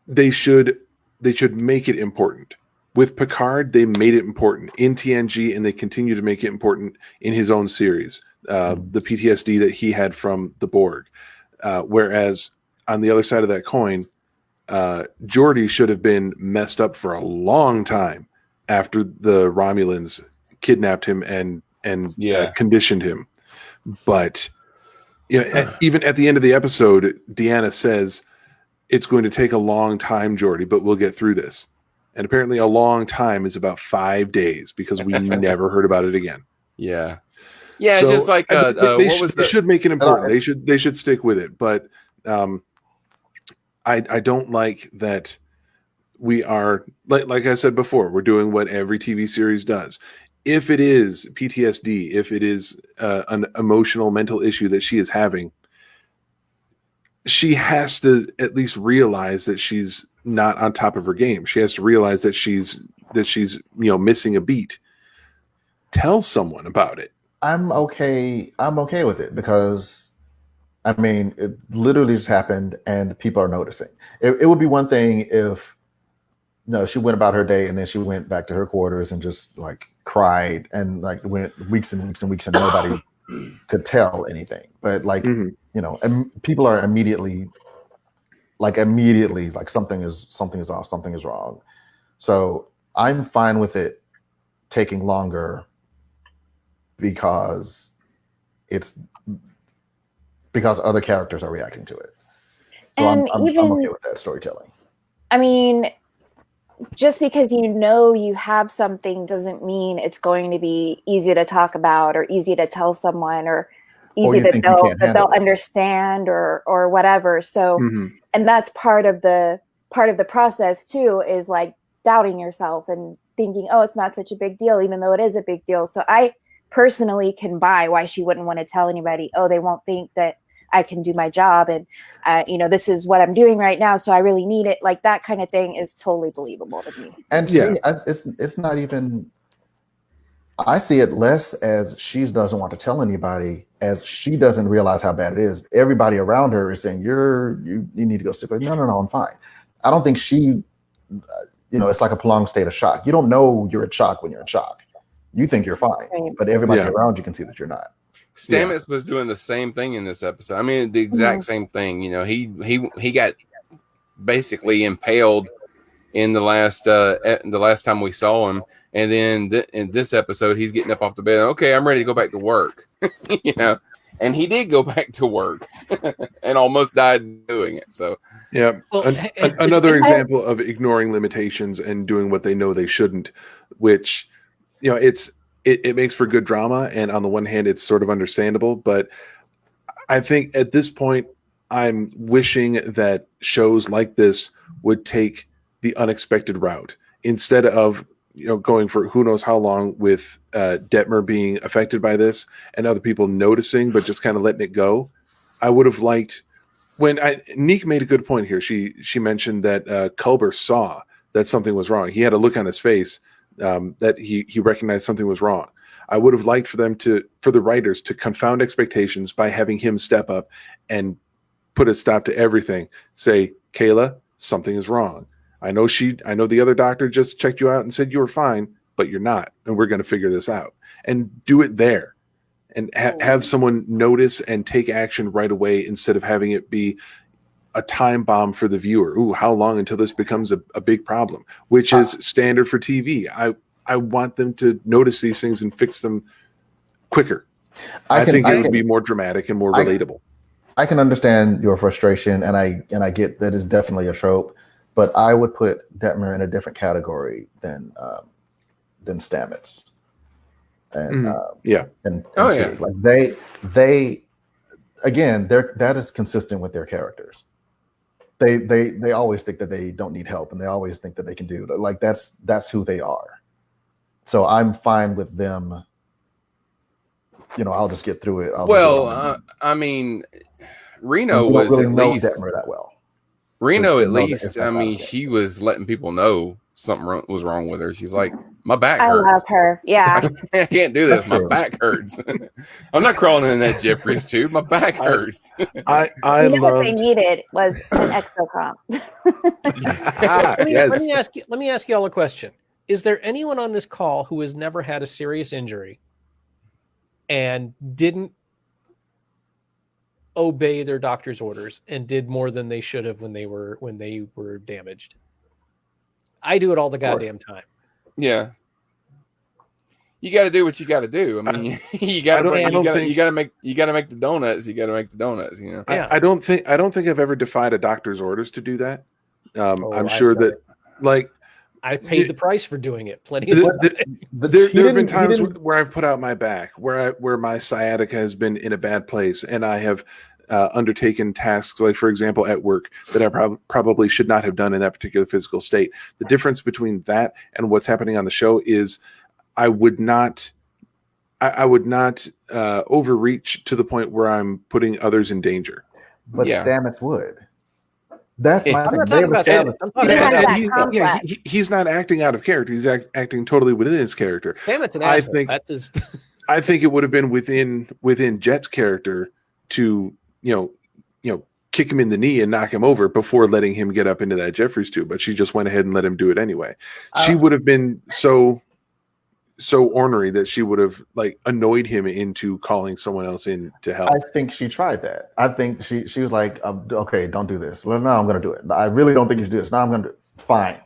they should make it important. With Picard, they made it important in TNG, and they continue to make it important in his own series. The PTSD that he had from the Borg, whereas on the other side of that coin, Geordi should have been messed up for a long time after the Romulans kidnapped him and conditioned him. But even at the end of the episode, Deanna says, "It's going to take a long time, Geordi, but we'll get through this." And apparently a long time is about 5 days because we never heard about it again. Yeah. Yeah, So, just like they should make it important. They should stick with it. But I don't like that we are like I said before, we're doing what every TV series does. If it is PTSD, if it is an emotional mental issue that she is having, she has to at least realize that she's not on top of her game. She has to realize that she's missing a beat. Tell someone about it. I'm okay with it because I mean it literally just happened and people are noticing. It would be one thing if she went about her day and then she went back to her quarters and just like cried and like went weeks and weeks and weeks and nobody could tell anything. But like people are immediately like something is off, something is wrong. So I'm fine with it taking longer because other characters are reacting to it. So I'm okay with that storytelling. I mean, just because you have something doesn't mean it's going to be easy to talk about or easy to tell someone or easy that they'll understand or whatever. So, and that's part of the process too, is like doubting yourself and thinking, oh, it's not such a big deal, even though it is a big deal. So I personally can buy why she wouldn't want to tell anybody, oh, they won't think that I can do my job. And, this is what I'm doing right now. So I really need it. Like that kind of thing is totally believable to me. And it's not even, I see it less as she doesn't want to tell anybody as she doesn't realize how bad it is. Everybody around her is saying, you need to go sick. No, I'm fine. I don't think she, it's like a prolonged state of shock. You don't know you're in shock when you're in shock. You think you're fine, but everybody around you can see that you're not. Stamets was doing the same thing in this episode. I mean, the exact same thing. He got basically impaled in the last time we saw him, and then in this episode, he's getting up off the bed. Okay, I'm ready to go back to work. And he did go back to work, and almost died doing it. So, yeah, another example of ignoring limitations and doing what they know they shouldn't, which it makes for good drama, and on the one hand, it's sort of understandable. But I think at this point, I'm wishing that shows like this would take the unexpected route instead of going for who knows how long with Detmer being affected by this and other people noticing, but just kind of letting it go. I would have liked Neek made a good point here. She mentioned that Culber saw that something was wrong. He had a look on his face that he recognized something was wrong. I would have liked for the writers to confound expectations by having him step up and put a stop to everything. Say, Kayla, something is wrong. I know the other doctor just checked you out and said you were fine, but you're not, and we're going to figure this out. And do it there, and have someone notice and take action right away instead of having it be a time bomb for the viewer. Ooh, how long until this becomes a big problem, which is standard for TV. I want them to notice these things and fix them quicker. I think it would be more dramatic and more relatable. I can understand your frustration, and I get that it's definitely a trope, but I would put Detmer in a different category than Stamets. And Teague. Like they again, that is consistent with their characters. They always think that they don't need help, and they always think that they can do like that's who they are. So I'm fine with them. I'll just get through it. I mean, Reno was really at least Detmer that well. Reno, at least, I mean, she was letting people know something was wrong with her. She's like, my back hurts. I love her. Yeah. I can't do this. My back hurts. I'm not crawling in that Jeffries tube. My back hurts. What they needed was an exocomp. Let me ask you all a question. Is there anyone on this call who has never had a serious injury and didn't obey their doctor's orders and did more than they should have when they were damaged? I do it all the goddamn time. Yeah. You got to do what you got to do. I mean, you got to make the donuts. You got to make the donuts. Yeah. I don't think I've ever defied a doctor's orders to do that. I'm sure that, like, I paid the price for doing it. Plenty of time. There have been times where I've put out my back, where my sciatica has been in a bad place, and I have undertaken tasks, like for example at work, that I probably should not have done in that particular physical state. The difference between that and what's happening on the show is I would not overreach to the point where I'm putting others in danger. But Stamets would. That's my thing. He's not acting out of character. He's acting totally within his character. Stamets an asshole. That's his... I think it would have been within Jet's character to kick him in the knee and knock him over before letting him get up into that Jeffries tube. But she just went ahead and let him do it anyway. She would have been so ornery that she would have annoyed him into calling someone else in to help. I think she tried that. I think she was like, okay, don't do this. Well, no, I'm going to do it. I really don't think you should do this. No, I'm going to do it. Fine.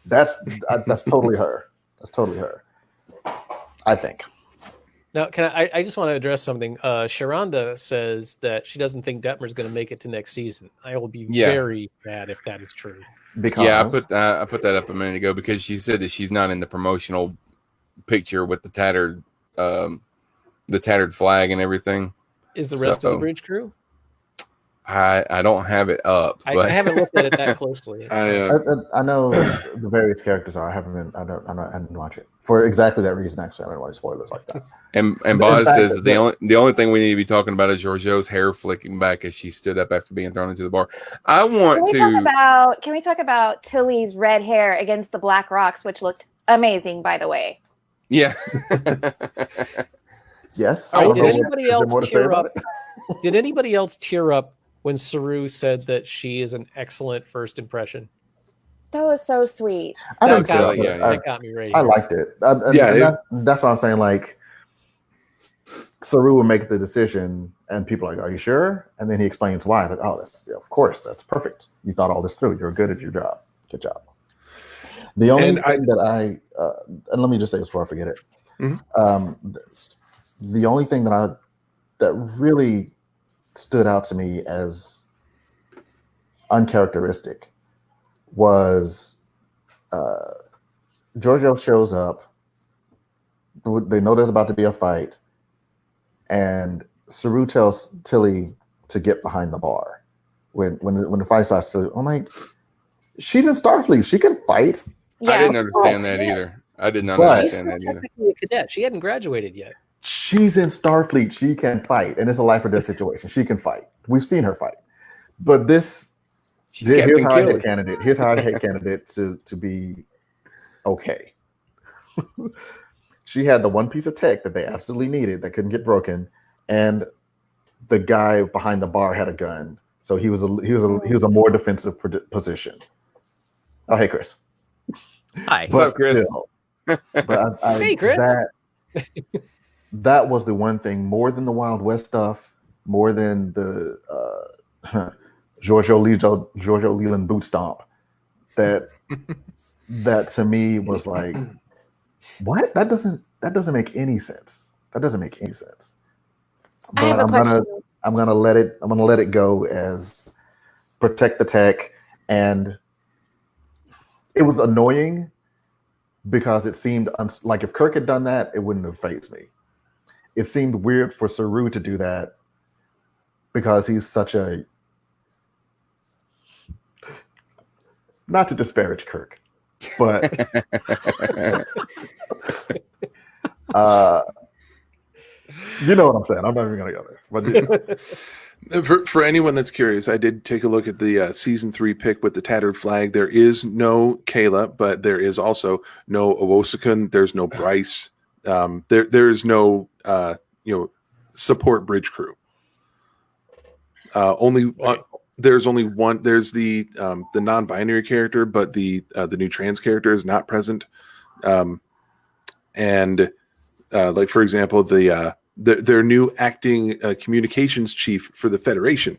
That's totally her. That's totally her. I think. Now, I just want to address something. Sharonda says that she doesn't think Detmer's going to make it to next season. I will be very mad if that is true. Because I put that up a minute ago because she said that she's not in the promotional picture with the tattered flag and everything. Is the rest of the bridge crew? I don't have it up. I haven't looked at it that closely. I know the various characters are. I didn't watch it for exactly that reason. Actually, I don't want any spoilers like that. And Boz says that the only thing we need to be talking about is Georgiou's hair flicking back as she stood up after being thrown into the bar. Can we talk about Tilly's red hair against the black rocks, which looked amazing, by the way? Yeah. Yes. Did anybody else tear up? Did anybody else tear up when Saru said that she is an excellent first impression? That was so sweet. That got me ready. I liked it. That's what I'm saying. Like, Saru will make the decision, and people are like, "Are you sure?" And then he explains why. Like, "Oh, of course, that's perfect. You thought all this through. You're good at your job. Good job." The only thing that and let me just say this before I forget it. Mm-hmm. The only thing that really stood out to me as uncharacteristic was Georgiou shows up. They know there's about to be a fight, and Saru tells Tilly to get behind the bar. When the fight starts, I'm like, she's in Starfleet. She can fight. Yeah. I didn't understand that either. I did not understand that either. She's technically a cadet. She hadn't graduated yet. She's in Starfleet. She can fight, and it's a life or death situation. She can fight. We've seen her fight, but here's how I hate candidate. Here's how I hate candidate to be okay. She had the one piece of tech that they absolutely needed that couldn't get broken, and the guy behind the bar had a gun, so he was a more defensive position. Oh, hey, Chris. Hi. What's up, Chris? But hey, Chris. That was the one thing, more than the Wild West stuff, more than the Giorgio Leland boot stomp, that to me was like, what? That doesn't make any sense. That doesn't make any sense. But I have a question. I'm gonna let it go as protect the tech, and it was annoying because it seemed like if Kirk had done that, it wouldn't have fazed me. It seemed weird for Saru to do that because he's such a, not to disparage Kirk, but you know what I'm saying. I'm not even gonna go there. But for anyone that's curious, I did take a look at the season 3 pick with the tattered flag. There is no Kayla, but there is also no Owosakun. There's no Bryce. There's no support bridge crew. There's only one. There's the non-binary character, but the new trans character is not present. And like for example, their new acting communications chief for the Federation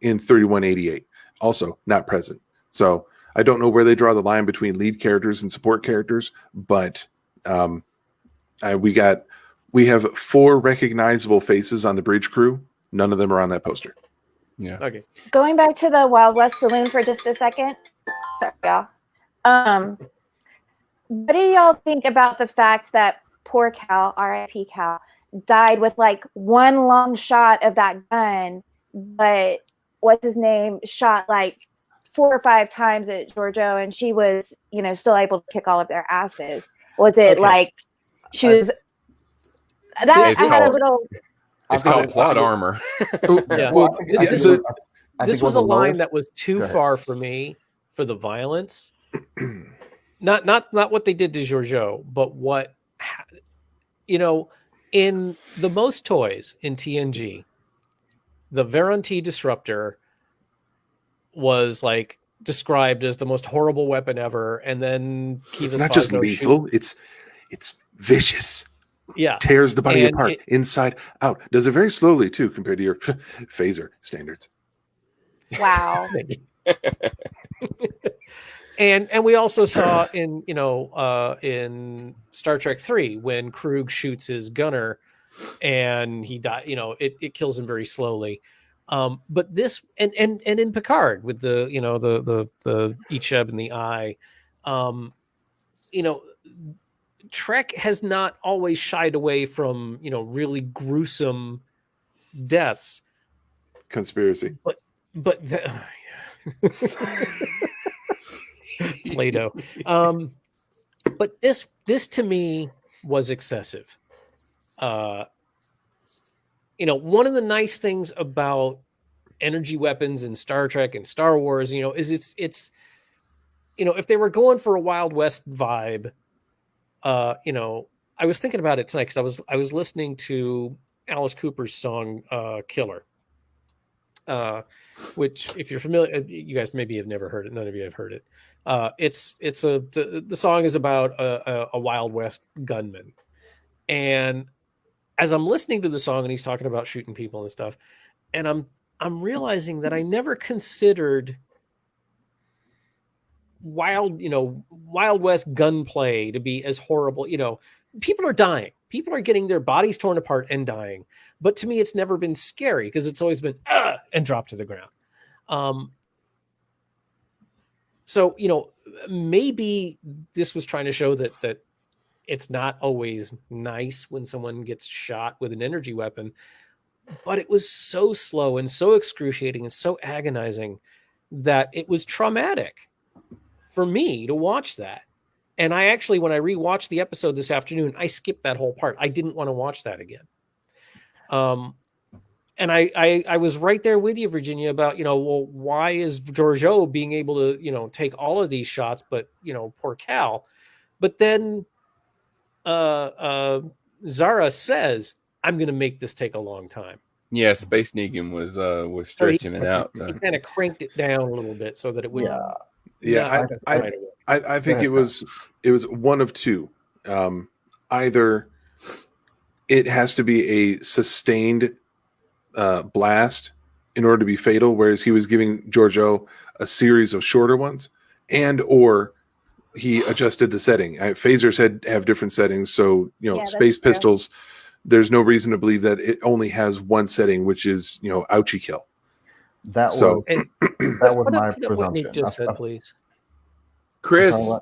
in 3188 also not present. So I don't know where they draw the line between lead characters and support characters, but we have 4 recognizable faces on the bridge crew. None of them are on that poster. Yeah. Okay. Going back to the Wild West Saloon for just a second. Sorry, y'all. What do y'all think about the fact that poor Cal, R.I.P. Cal, died with like one long shot of that gun, but what's his name shot like 4 or 5 times at Giorgio, and she was, still able to kick all of their asses? Was it like she was? That It's I had a called- little. It's called plot armor. Yeah. Well, This was a line that was too far for me for the violence. Not what they did to Giorgio, but what in the most toys in TNG, the Veron-T disruptor was like described as the most horrible weapon ever, and then it's not just lethal; it's vicious. Yeah, tears the body apart inside out. Does it very slowly too, compared to your phaser standards. Wow. And we also saw in Star Trek 3 when Krug shoots his gunner and he died, it kills him very slowly. But this and in Picard with the Icheb in the eye, Trek has not always shied away from really gruesome deaths. Conspiracy. But Play-Doh. But this to me was excessive. One of the nice things about energy weapons in Star Trek and Star Wars, is it's if they were going for a Wild West vibe, I was thinking about it tonight because I was listening to Alice Cooper's song "Killer," which, if you're familiar, you guys maybe have never heard it. None of you have heard it. The song is about a Wild West gunman, and as I'm listening to the song and he's talking about shooting people and stuff, and I'm realizing that I never considered Wild West gunplay to be as horrible. People are dying. People are getting their bodies torn apart and dying. But to me, it's never been scary because it's always been and drop to the ground. So maybe this was trying to show that it's not always nice when someone gets shot with an energy weapon, but it was so slow and so excruciating and so agonizing that it was traumatic for me to watch that. And I actually, when I rewatched the episode this afternoon, I skipped that whole part. I didn't want to watch that again. And I was right there with you, Virginia, about, well, why is Giorgio being able to, take all of these shots, but, poor Cal. But then Zara says, I'm going to make this take a long time. Yeah, Space Negan was stretching it out. He kind of cranked it down a little bit so that it would. Yeah, I think it was one of two. Either it has to be a sustained blast in order to be fatal, whereas he was giving Giorgio a series of shorter ones, or he adjusted the setting. Phasers have different settings, so space pistols. There's no reason to believe that it only has one setting, which is ouchie kill. That was my presumption. What Nick just said, please. Chris,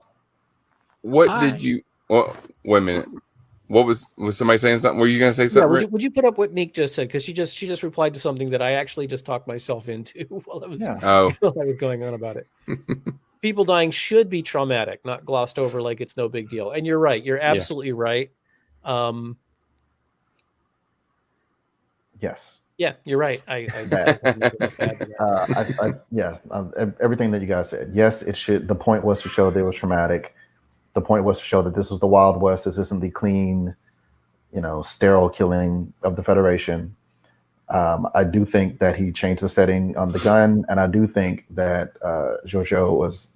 what did you? Well, wait a minute. What was somebody saying something? Were you going to say something? Yeah, would you put up what Nick just said? Because she just replied to something that I actually just talked myself into while I was going on about it. People dying should be traumatic, not glossed over like it's no big deal. And you're right. You're absolutely right. Yes. Yeah, you're right. Everything that you guys said. Yes, it should. The point was to show that it was traumatic. The point was to show that this was the Wild West. This isn't the clean, sterile killing of the Federation. I do think that he changed the setting on the gun, and I do think that Giorgio was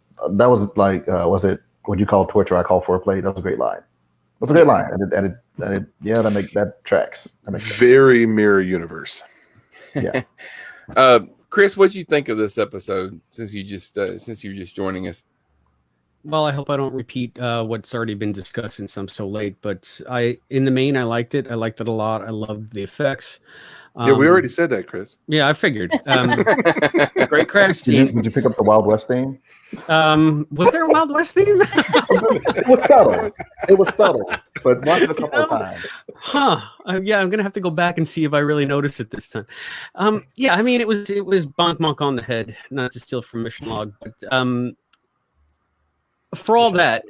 like, was it what you call torture? I call foreplay. That was a great line. That's a great line, that tracks. That makes sense. Very mirror universe. Yeah. Chris, what'd you think of this episode since you're just joining us? well, I hope I don't repeat what's already been discussed since I'm so late. But in the main, I liked it. I liked it a lot. I loved the effects. Yeah, we already said that, Chris. Yeah, I figured. Great crash Did team. you pick up the Wild West theme? Was there a Wild West theme? It was subtle. It was subtle, but watch it a couple of times. Huh? Yeah, I'm gonna have to go back and see if I really noticed it this time. Yeah, I mean, it was bonk monk on the head. Not to steal from Mission Log, but for all that,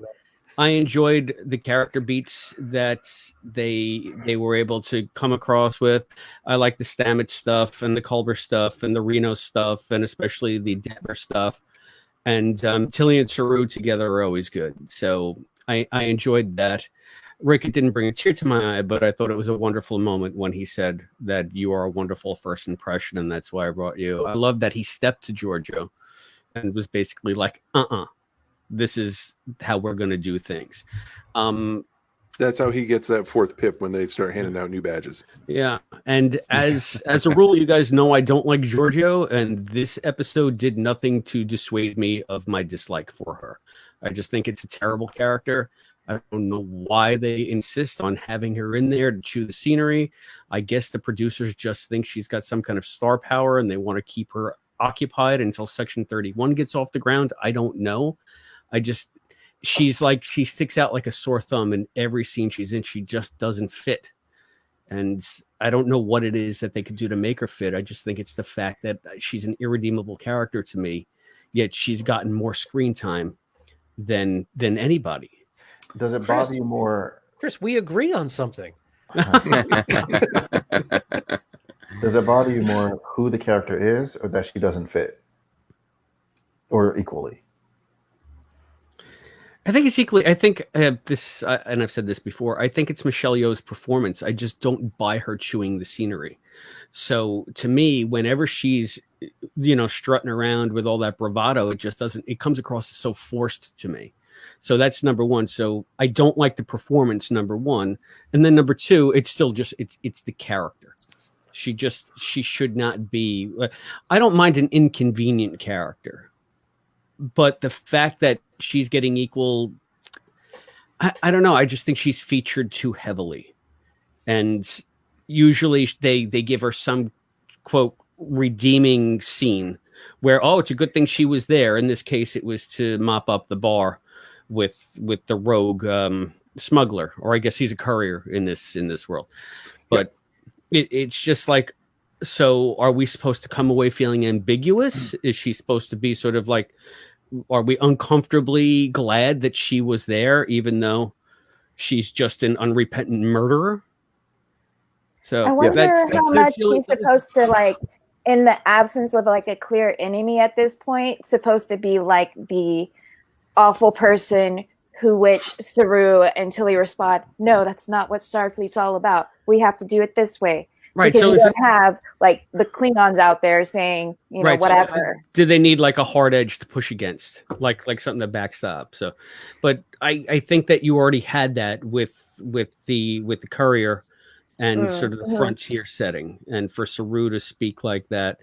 I enjoyed the character beats that they were able to come across with. I like the Stamets stuff and the Culber stuff and the Reno stuff and especially the Detmer stuff. And Tilly and Saru together are always good. So I enjoyed that. Rick, it didn't bring a tear to my eye, but I thought it was a wonderful moment when he said that you are a wonderful first impression, and that's why I brought you. I love that he stepped to Giorgio and was basically like, this is how we're going to do things. That's how he gets that fourth pip when they start handing out new badges. Yeah, and as a rule, you guys know I don't like Giorgio, and this episode did nothing to dissuade me of my dislike for her. I just think it's a terrible character. I don't know why they insist on having her in there to chew the scenery. I guess the producers just think she's got some kind of star power, and they want to keep her occupied until Section 31 gets off the ground. I don't know. She sticks out like a sore thumb in every scene she's in. She just doesn't fit. And I don't know what it is that they could do to make her fit. I just think it's the fact that she's an irredeemable character to me, yet she's gotten more screen time than anybody. Does it bother you more? Chris, we agree on something. Does it bother you more who the character is or that she doesn't fit? Or equally? I think it's equally. I think this, and I've said this before, I think it's Michelle Yeoh's performance. I just don't buy her chewing the scenery. So to me, whenever she's, strutting around with all that bravado, it comes across as so forced to me. So that's number one. So I don't like the performance, number one. And then number two, it's still just, it's the character. She should not be, I don't mind an inconvenient character, but the fact that she's getting equal, I don't know. I just think she's featured too heavily. And usually they give her some, quote, redeeming scene where, it's a good thing she was there. In this case, it was to mop up the bar with the rogue smuggler, or I guess he's a courier in this world. But it's just like, so are we supposed to come away feeling ambiguous? Is she supposed to be sort of like, are we uncomfortably glad that she was there, even though she's just an unrepentant murderer? So I wonder how much he's supposed to, like, in the absence of like a clear enemy at this point, supposed to be like the awful person who which Saru and Tilly respond, no, that's not what Starfleet's all about. We have to do it this way. Right. Because so you don't have like the Klingons out there saying, whatever. So do they need like a hard edge to push against, like something that backs up? So, but I think that you already had that with the courier and sort of the frontier setting, and for Saru to speak like that,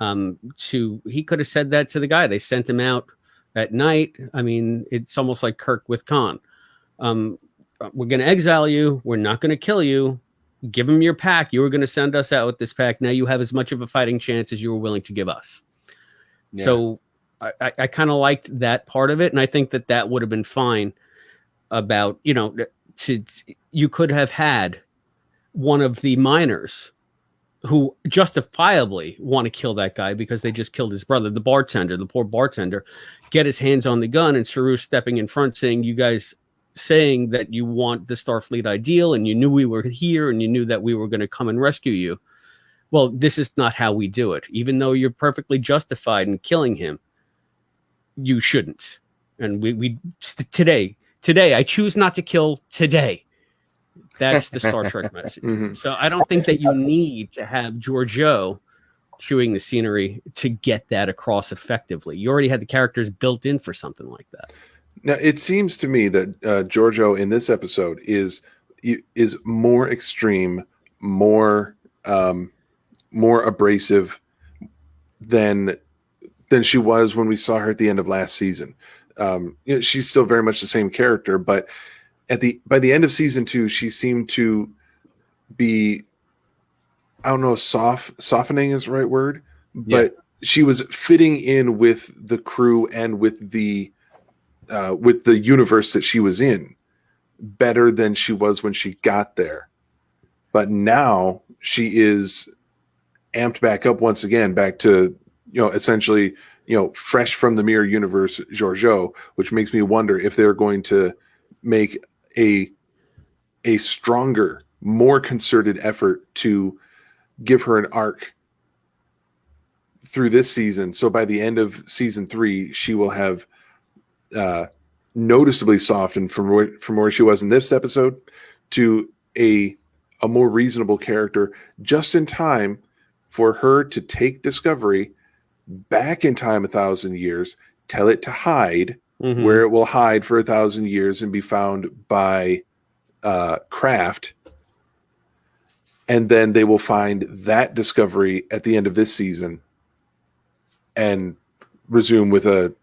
he could have said that to the guy. They sent him out at night. I mean, it's almost like Kirk with Khan. We're going to exile you. We're not going to kill you. Give him your pack. You were going to send us out with this pack. Now you have as much of a fighting chance as you were willing to give us. Yeah. So I kind of liked that part of it. And I think that would have been fine about, you could have had one of the miners who justifiably want to kill that guy because they just killed his brother, the poor bartender, get his hands on the gun, and Saru stepping in front saying, you guys saying that you want the Starfleet ideal and you knew we were here and you knew that we were going to come and rescue you. Well, this is not how we do it. Even though you're perfectly justified in killing him, you shouldn't. And we today, I choose not to kill today. That's the Star Trek message. Mm-hmm. So I don't think that you need to have Giorgio chewing the scenery to get that across effectively. You already had the characters built in for something like that. Now, it seems to me that Giorgio in this episode is more extreme, more abrasive than she was when we saw her at the end of last season. She's still very much the same character, but by the end of season 2, she seemed to be, I don't know if softening is the right word, but she was fitting in with the crew and with the universe that she was in better than she was when she got there. But now she is amped back up once again, back to, essentially, fresh from the mirror universe Georgiou, which makes me wonder if they're going to make a stronger, more concerted effort to give her an arc through this season. So by the end of season 3, she will have noticeably softened from where she was in this episode to a more reasonable character, just in time for her to take Discovery back in time 1,000 years, tell it to hide where it will hide for 1,000 years and be found by Kraft. And then they will find that Discovery at the end of this season and resume with a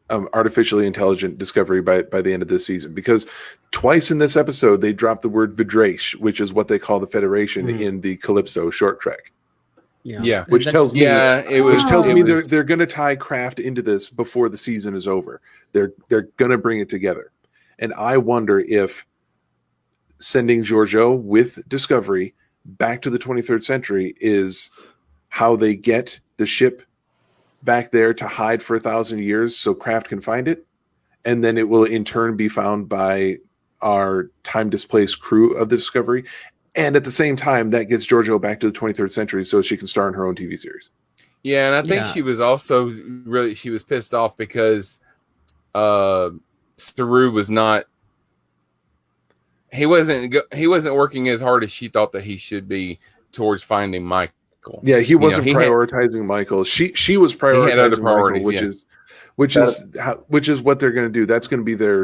artificially intelligent Discovery by the end of this season. Because twice in this episode, they dropped the word Vidrash, which is what they call the Federation in the Calypso short trek. Yeah. Which tells me was they're going to tie Kraft into this before the season is over. They're going to bring it together. And I wonder if sending Georgiou with Discovery back to the 23rd century is how they get the ship back there to hide for 1,000 years so Kraft can find it. And then it will in turn be found by our time displaced crew of the Discovery. And at the same time, that gets Georgiou back to the 23rd century so she can star in her own TV series. Yeah, and I think she was also she was pissed off because Saru was not. He wasn't working as hard as she thought that he should be towards finding Michael. Yeah, he wasn't prioritizing Michael. She was prioritizing other priorities, Michael, which is what they're going to do. That's going to be their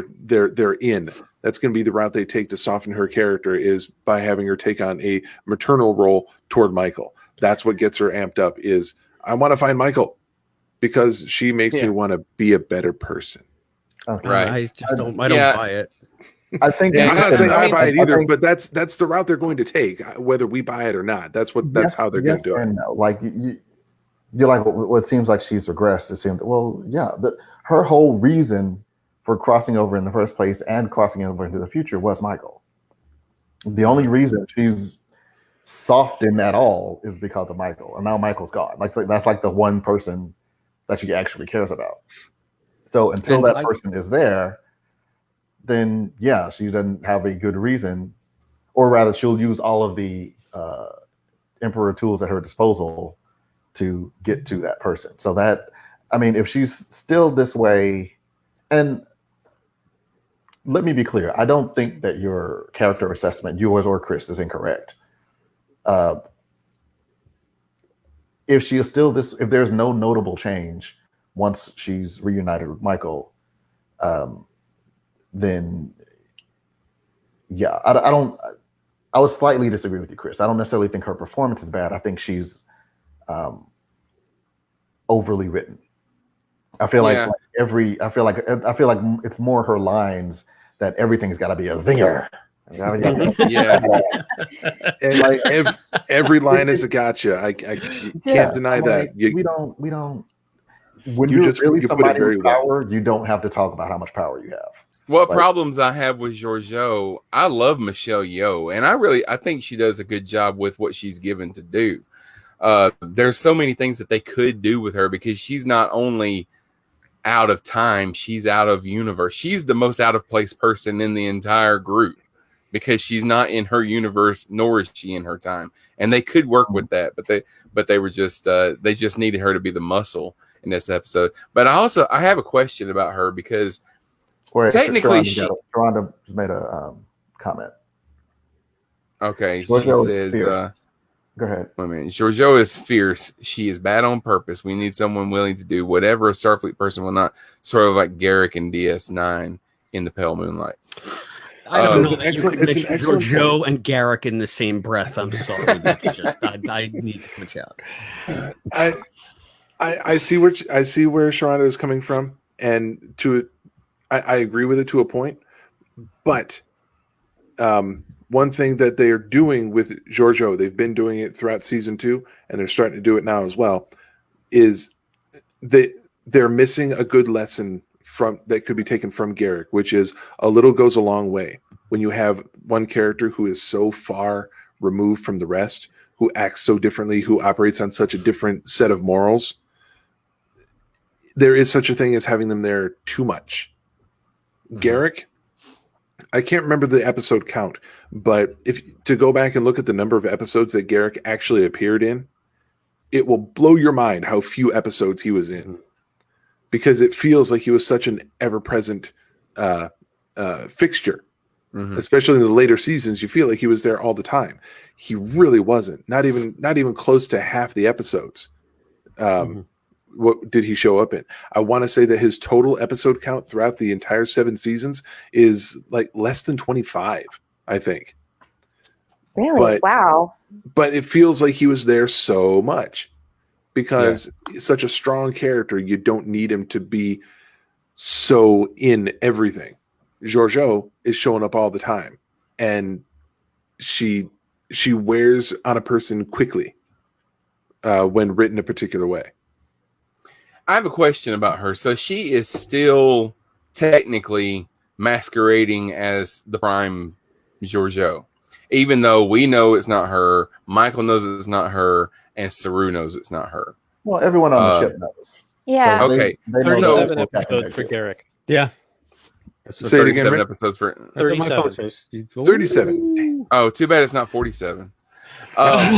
in. That's going to be the route they take to soften her character, is by having her take on a maternal role toward Michael. That's what gets her amped up. Is I want to find Michael because she makes me want to be a better person. Okay. Right. I don't buy it. I think I'm not saying I buy it either, but that's the route they're going to take, whether we buy it or not. That's how they're going to do it. No. Like you're like, what seems like she's regressed. It seems, her whole reason for crossing over in the first place and crossing over into the future was Michael. The only reason she's softened at all is because of Michael, and now Michael's gone. Like, so that's like the one person that she actually cares about. So until that person is there, then she doesn't have a good reason, or rather, she'll use all of the Emperor tools at her disposal to get to that person. So that, I mean, if she's still this way, and let me be clear, I don't think that your character assessment, yours or Chris, is incorrect. If she is still this, if there's no notable change once she's reunited with Michael, then I would slightly disagree with you, Chris. I don't necessarily think her performance is bad. I think she's overly written. I feel like it's more her lines that everything's got to be a zinger. And like every line is a gotcha. I can't deny that. We don't. When you really somebody with power, you don't have to talk about how much power you have. What problems I have with Georgiou, I love Michelle Yeoh, and I think she does a good job with what she's given to do. There's so many things that they could do with her, because she's not only out of time, she's out of universe. She's the most out of place person in the entire group, because she's not in her universe, nor is she in her time. And they could work with that, but they were just they just needed her to be the muscle in this episode. But I have a question about her, because technically Sharonda made a comment. Okay, she says, go ahead. I mean, Georgiou is fierce. She is bad on purpose. We need someone willing to do whatever a Starfleet person will not. Sort of like Garrick in DS9 in the Pale Moonlight. I don't know that you could mention Georgiou and Garrick in the same breath. I'm sorry. That's just, I need to switch out. I see where Sharonda is coming from, and I agree with it to a point, but one thing that they are doing with Giorgio, they've been doing it throughout season 2, and they're starting to do it now as well, is they're missing a good lesson from that could be taken from Garrick, which is a little goes a long way. When you have one character who is so far removed from the rest, who acts so differently, who operates on such a different set of morals, there is such a thing as having them there too much. Garrick, I can't remember the episode count, but if to go back and look at the number of episodes that Garrick actually appeared in, it will blow your mind how few episodes he was in, because it feels like he was such an ever-present fixture. Especially in the later seasons, you feel like he was there all the time. He really wasn't. Not even close to half the episodes. What did he show up in? I want to say that his total episode count throughout the entire 7 seasons is like less than 25, I think. Really? Wow. But it feels like he was there so much because he's such a strong character. You don't need him to be so in everything. Giorgio is showing up all the time, and she wears on a person quickly when written a particular way. I have a question about her. So she is still technically masquerading as the prime Giorgio, even though we know it's not her, Michael knows it's not her, and Saru knows it's not her. Well, everyone on the ship knows. Yeah. So Okay. they know 37 that- episodes for Garrick. Yeah. Say it again, 37 Rick. episodes for 37. 37. Oh, too bad it's not 47. But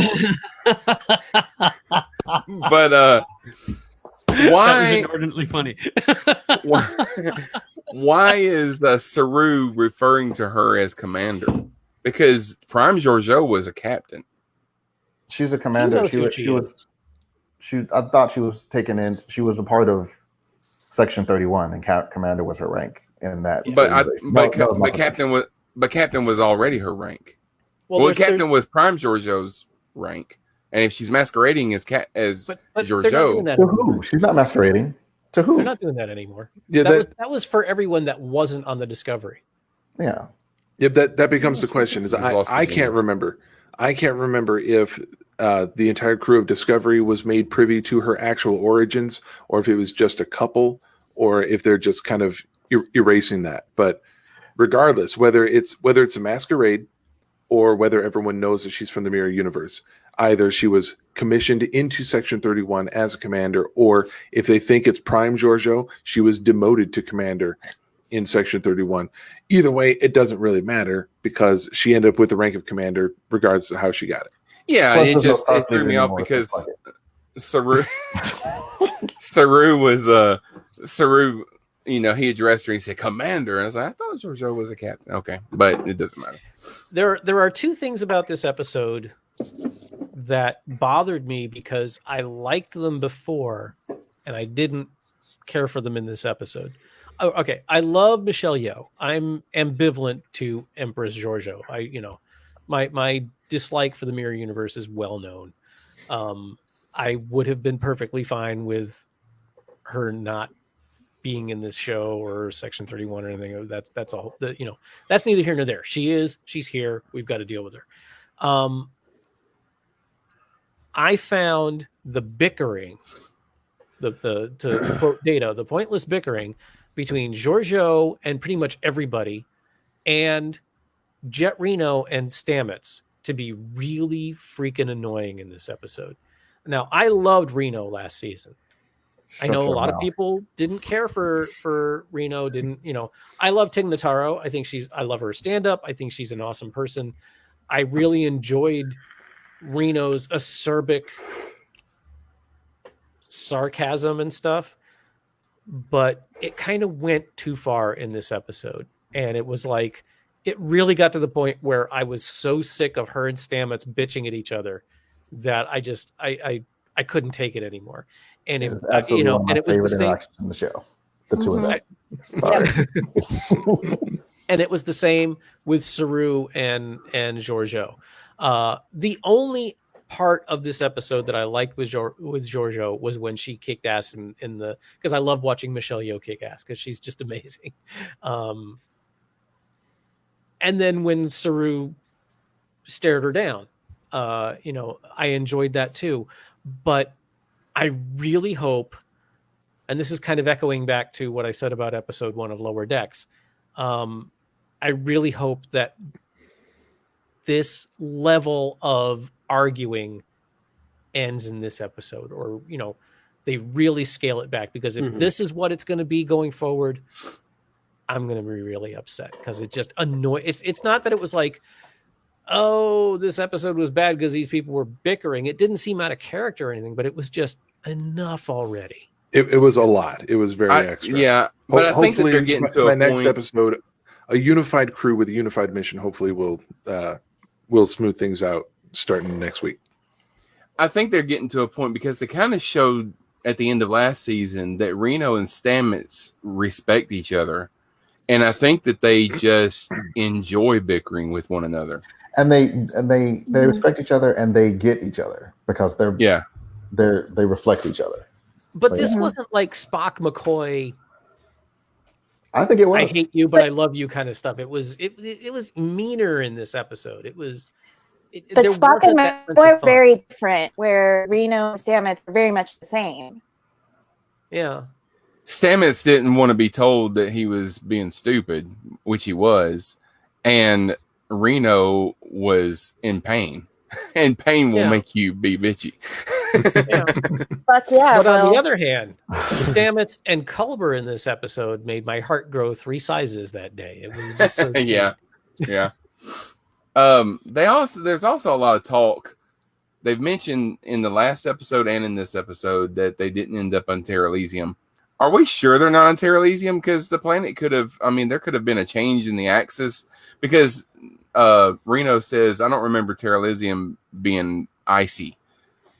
why That was inordinately funny. why is Saru referring to her as commander? Because Prime Giorgio was a captain. She's a commander. I thought she was taken in. She was a part of Section 31, and commander was her rank in that. But captain was already her rank. Well, captain was Prime Giorgio's rank, and if she's masquerading as but they're not Giorgio, doing that To anymore. who? She's not masquerading. To who? They're not doing that anymore. Yeah, that was for everyone that wasn't on the Discovery. Yeah. Yep, that becomes the question. Is He's lost I Virginia. can't remember. I can't remember if the entire crew of Discovery was made privy to her actual origins, or if it was just a couple, or if they're just kind of erasing that. But regardless, whether it's a masquerade or whether everyone knows that she's from the Mirror Universe, either she was commissioned into Section 31 as a commander, or if they think it's Prime Giorgio, she was demoted to commander in Section 31. Either way, it doesn't really matter because she ended up with the rank of commander regardless of how she got it. yeah, Plus, it there's no just it threw me off anymore, because so fuck Saru was Saru. You know, he addressed her. He said, "Commander," and I was like, "I thought Giorgio was a captain." Okay, but it doesn't matter. There are two things about this episode that bothered me because I liked them before and I didn't care for them in this episode. Oh, okay, I love Michelle Yeoh. I'm ambivalent to Empress Giorgio. My dislike for the Mirror Universe is well known. I would have been perfectly fine with her not being in this show or Section 31 or anything. That's all. That's neither here nor there. She's here. We've got to deal with her. I found the bickering, to quote Data, the pointless bickering between Giorgio and pretty much everybody, and Jet Reno and Stamets to be really freaking annoying in this episode. Now, I loved Reno last season. I know a lot of people didn't care for Reno. I love Tig Notaro. I love her stand up. I think she's an awesome person. I really enjoyed Reno's acerbic sarcasm and stuff, but it kind of went too far in this episode. And it was like, it really got to the point where I was so sick of her and Stamets bitching at each other that I couldn't take it anymore. And it, and it was the same in the show. The two of them. And it was the same with Saru and Giorgio. The only part of this episode that I liked with Giorgio was when she kicked ass in the, because I love watching Michelle Yeoh kick ass because she's just amazing. And then when Saru stared her down, you know, I enjoyed that too. But I really hope, and this is kind of echoing back to what I said about episode 1 of Lower Decks, I really hope that this level of arguing ends in this episode, or, you know, they really scale it back, because if this is what it's going to be going forward, I'm going to be really upset, because it just annoys. It's not that it was like, oh, this episode was bad because these people were bickering. It didn't seem out of character or anything, but it was just enough already. It was a lot. It was very extra. Yeah, but I think that they're getting to my a next point. episode, a unified crew with a unified mission hopefully will smooth things out starting next week. I think they're getting to a point, because they kind of showed at the end of last season that Reno and Stamets respect each other, and I think that they just enjoy bickering with one another. And they respect each other, and they get each other, because they reflect each other. But this wasn't like Spock McCoy. I think it was. I hate you, but I love you kind of stuff. It was meaner in this episode. It was. But Spock and McCoy are very different, where Reno and Stamets are very much the same. Yeah. Stamets didn't want to be told that he was being stupid, which he was, and Reno was in pain, and pain will make you be bitchy. Fuck yeah! But on the other hand, Stamets and Culber in this episode made my heart grow 3 sizes that day. It was just so yeah. There's also a lot of talk. They've mentioned in the last episode and in this episode that they didn't end up on Terra Elysium. Are we sure they're not on Terra Elysium? Because the planet could have, there could have been a change in the axis, because Reno says, I don't remember Terra Elysium being icy,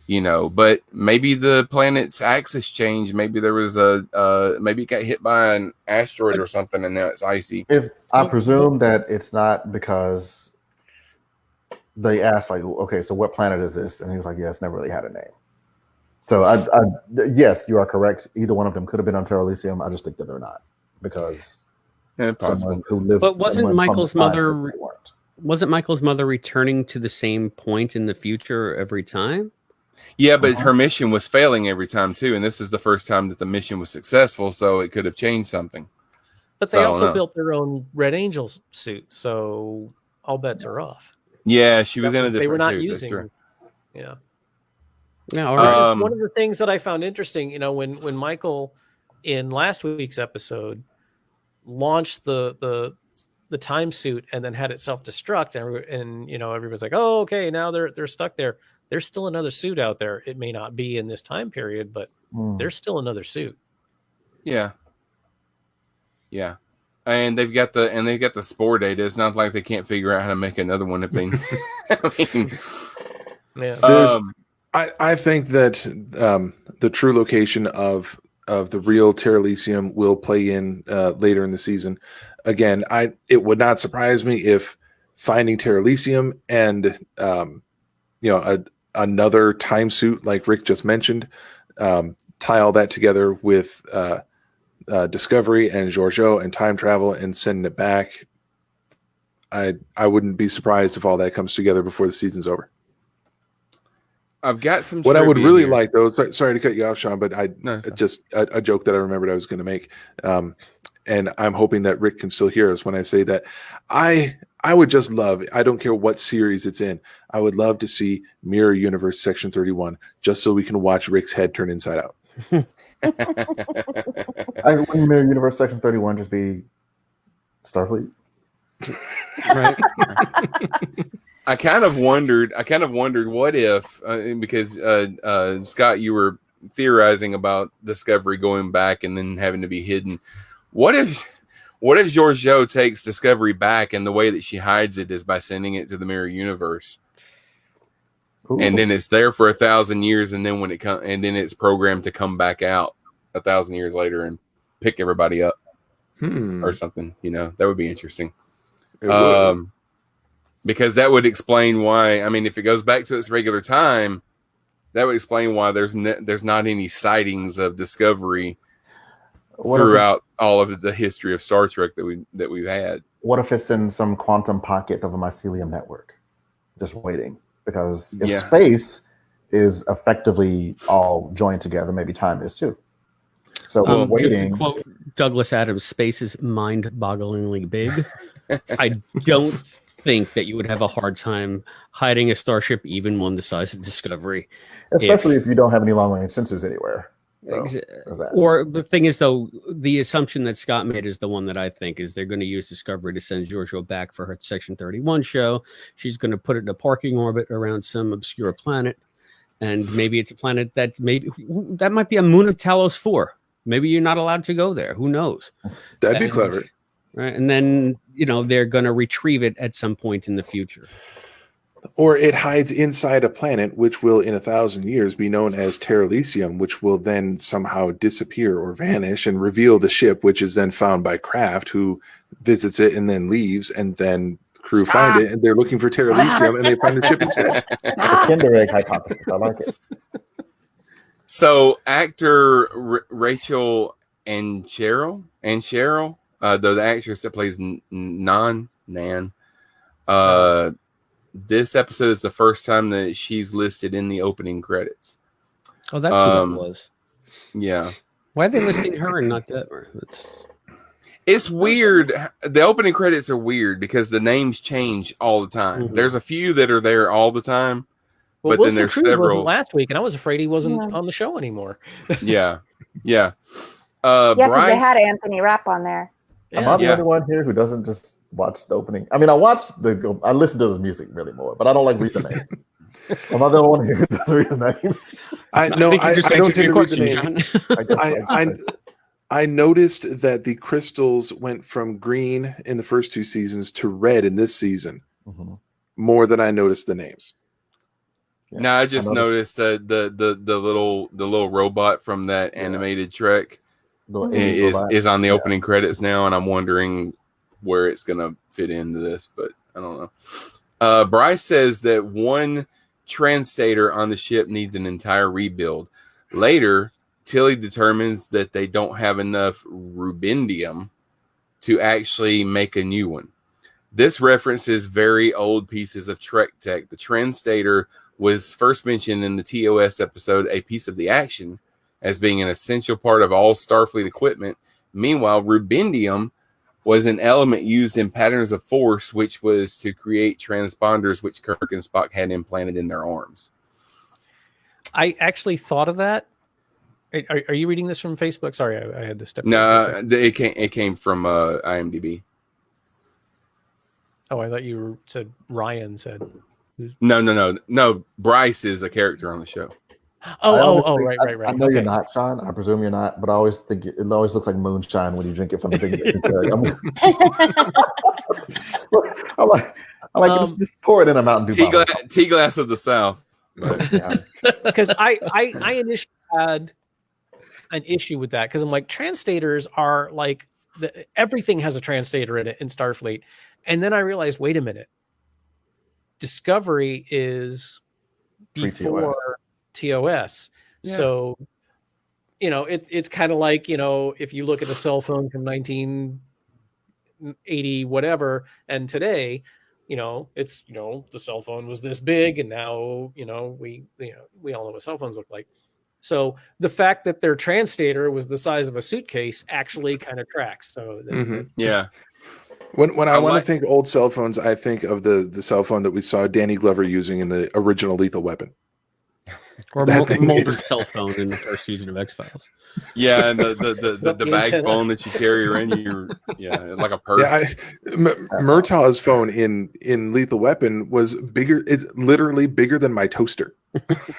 you know, but maybe the planet's axis changed. Maybe there was maybe it got hit by an asteroid or something, and now it's icy. If I presume that it's not, because they asked, like, okay, so what planet is this? And he was like, yeah, it's never really had a name. So yes, you are correct. Either one of them could have been on Terra Elysium. I just think that they're not, because possible. Who lived, but wasn't Michael's mother returning to the same point in the future every time? Yeah, but her mission was failing every time too, and this is the first time that the mission was successful, so it could have changed something. But they also built their own Red Angel suit, so all bets are off. Yeah, she was in a different suit. They were not using. Yeah. Yeah. One of the things that I found interesting, you know, when Michael in last week's episode launched the time suit and then had it self-destruct, and you know, everybody's like, oh, okay, now they're stuck there. There's still another suit out there. It may not be in this time period, but there's still another suit. Yeah. Yeah. And they've got the spore data. It's not like they can't figure out how to make another one if they I think that the true location of the real Terra Elysium will play in later in the season. Again, it would not surprise me if finding Terra Elysium and another time suit like Rick just mentioned, tie all that together with Discovery and Giorgio and time travel and sending it back. I wouldn't be surprised if all that comes together before the season's over. I've got some. What I would really like, though, sorry to cut you off, Sean, but just a joke that I remembered I was going to make, and I'm hoping that Rick can still hear us when I say that I would just love. I don't care what series it's in. I would love to see Mirror Universe Section 31, just so we can watch Rick's head turn inside out. Wouldn't Mirror Universe Section 31 just be Starfleet? Right. I kind of wondered what if, because Scott, you were theorizing about Discovery going back and then having to be hidden. What if Giorgio takes Discovery back, and the way that she hides it is by sending it to the Mirror Universe? Ooh. And then it's there for 1,000 years, and then when it comes, and then it's programmed to come back out 1,000 years later and pick everybody up or something. You know, that would be interesting. because that would explain why. I mean, if it goes back to its regular time, that would explain why there's not any sightings of Discovery throughout all of the history of Star Trek that we've had. What if it's in some quantum pocket of a mycelium network, just waiting? Because if space is effectively all joined together, maybe time is too. So waiting. To quote Douglas Adams, space is mind-bogglingly big. I don't think that you would have a hard time hiding a starship, even one the size of Discovery. Especially if you don't have any long-range sensors anywhere. So, or the thing is, though, the assumption that Scott made is the one that I think is they're going to use Discovery to send Giorgio back for her Section 31 show. She's going to put it in a parking orbit around some obscure planet. And maybe it's a planet that might be a moon of Talos 4. Maybe you're not allowed to go there. Who knows? That'd be clever. Right. And then, they're going to retrieve it at some point in the future. Or it hides inside a planet, which will in 1,000 years be known as Terralisium, which will then somehow disappear or vanish and reveal the ship, which is then found by Kraft, who visits it and then leaves, and then crew find it, and they're looking for Terralisium, and they find the ship instead. The Kinder Egg hypothesis. I like it. So actor Rachel Cheryl, the actress that plays Nan, this episode is the first time that she's listed in the opening credits. Oh, that's who that was. Yeah. Why are they listing her and not that? It's weird. The opening credits are weird because the names change all the time. Mm-hmm. There's a few that are there all the time, but Wilson then there's Cruz several. Last week, and I was afraid he wasn't on the show anymore. Yeah. Because Bryce, they had Anthony Rapp on there. Am I the only one here who doesn't just watch the opening? I mean, I listen to the music really more, but I don't like read the names. Am I the only one here who doesn't read the names? I don't tend to read the names. I noticed that the crystals went from green in the first 2 seasons to red in this season, more than I noticed the names. Yeah, no, I just noticed that the little robot from that animated Trek is on the opening credits now, and I'm wondering where it's gonna fit into this, but I don't know. Bryce says that one translator on the ship needs an entire rebuild. Later, Tilly determines that they don't have enough rubidium to actually make a new one. This references very old pieces of Trek tech. The translator was first mentioned in the TOS episode, A Piece of the Action, as being an essential part of all Starfleet equipment. Meanwhile, rubidium was an element used in Patterns of Force, which was to create transponders which Kirk and Spock had implanted in their arms. I actually thought of that. Are you reading this from Facebook? Sorry, I had to step. No, it came from IMDb. Oh, I thought you said Ryan said. No. Bryce is a character on the show. Right. I know you're not, Sean. I presume you're not, but I always think it always looks like moonshine when you drink it from the big. I'm like just pour it in a Mountain Dew tea glass of the South. Because I initially had an issue with that because I'm like, transtators are like everything has a translator in it in Starfleet, and then I realized, wait a minute, Discovery is before TOS. Yeah. So, it's kind of like, if you look at a cell phone from 1980, whatever, and today, it's, the cell phone was this big, and now, we all know what cell phones look like. So the fact that their translator was the size of a suitcase actually kind of tracks. So yeah. When I want to think old cell phones, I think of the cell phone that we saw Danny Glover using in the original Lethal Weapon. Or Mulder's cell phone in the first season of X-Files. Yeah, and the bag phone that you carry around like a purse. Murtaugh's phone in Lethal Weapon was bigger. It's literally bigger than my toaster.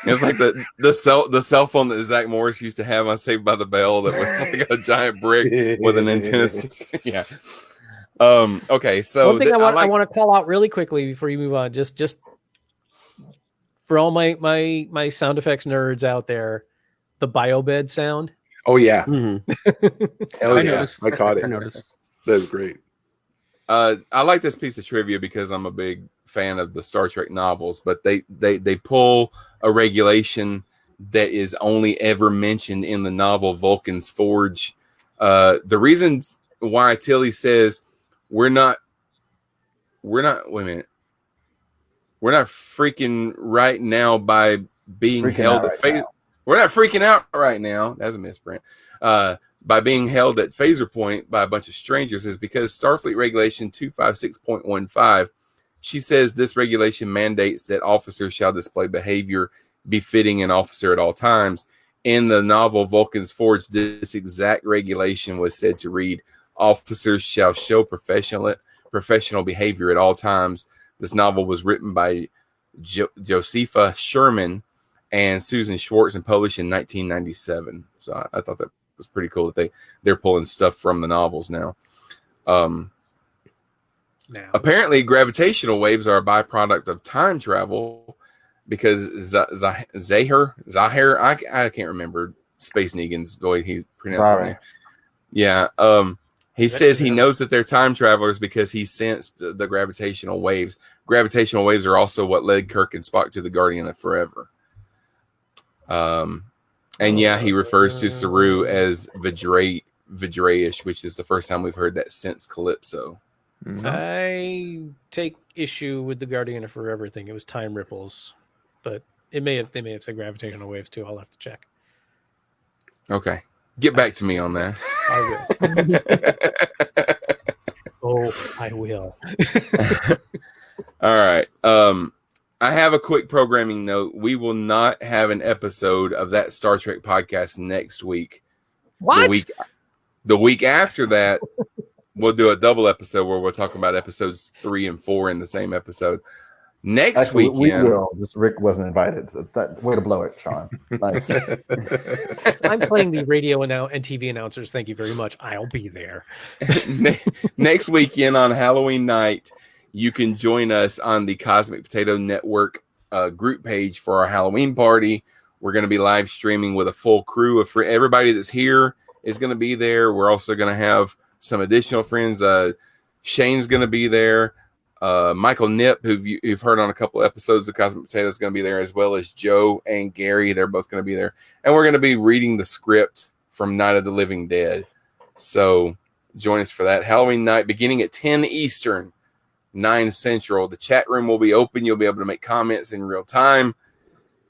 It's like the cell phone that Zach Morris used to have on Saved by the Bell that was like a giant brick with an antenna stick. Yeah. Okay, so one thing I want to call out really quickly before you move on, just for all my sound effects nerds out there, the biobed sound. Oh yeah. Mm-hmm. Hell yeah. I caught it. I noticed. That was great. I like this piece of trivia because I'm a big fan of the Star Trek novels, but they pull a regulation that is only ever mentioned in the novel Vulcan's Forge. The reason why Tilly says we're not wait a minute. We're not freaking right now by being held at phase. We're not freaking out right now. That's a misprint. By being held at phaser point by a bunch of strangers is because Starfleet Regulation 256.15. She says this regulation mandates that officers shall display behavior befitting an officer at all times. In the novel Vulcan's Forge, this exact regulation was said to read, officers shall show professional behavior at all times. This novel was written by Josepha Sherman and Susan Schwartz and published in 1997. So I thought that was pretty cool that they're pulling stuff from the novels now. Apparently, gravitational waves are a byproduct of time travel because Zahir, I can't remember Space Negan's the way he pronounced it. Yeah. He says he knows that they're time travelers because he sensed the gravitational waves. Gravitational waves are also what led Kirk and Spock to the Guardian of Forever. And yeah, he refers to Saru as Vidraish, which is the first time we've heard that since Calypso. Mm-hmm. I take issue with the Guardian of Forever thing. It was time ripples, but they may have said gravitational waves too. I'll have to check. Okay. Get back to me on that. I will. I will. All right. I have a quick programming note. We will not have an episode of that Star Trek podcast next week. What? The week after that, we'll do a double episode where we'll talk about episodes 3 and 4 in the same episode. Next weekend, we will. Just Rick wasn't invited. So way to blow it, Sean. Nice. I'm playing the radio and TV announcers. Thank you very much. I'll be there. Next weekend on Halloween night, you can join us on the Cosmic Potato Network group page for our Halloween party. We're going to be live streaming with a full crew of everybody that's here is going to be there. We're also going to have some additional friends. Shane's going to be there. Michael Nip, who you've heard on a couple episodes of Cosmic Potato, is going to be there, as well as Joe and Gary. They're both going to be there. And we're going to be reading the script from Night of the Living Dead. So join us for that. Halloween night, beginning at 10 Eastern, 9 Central. The chat room will be open. You'll be able to make comments in real time.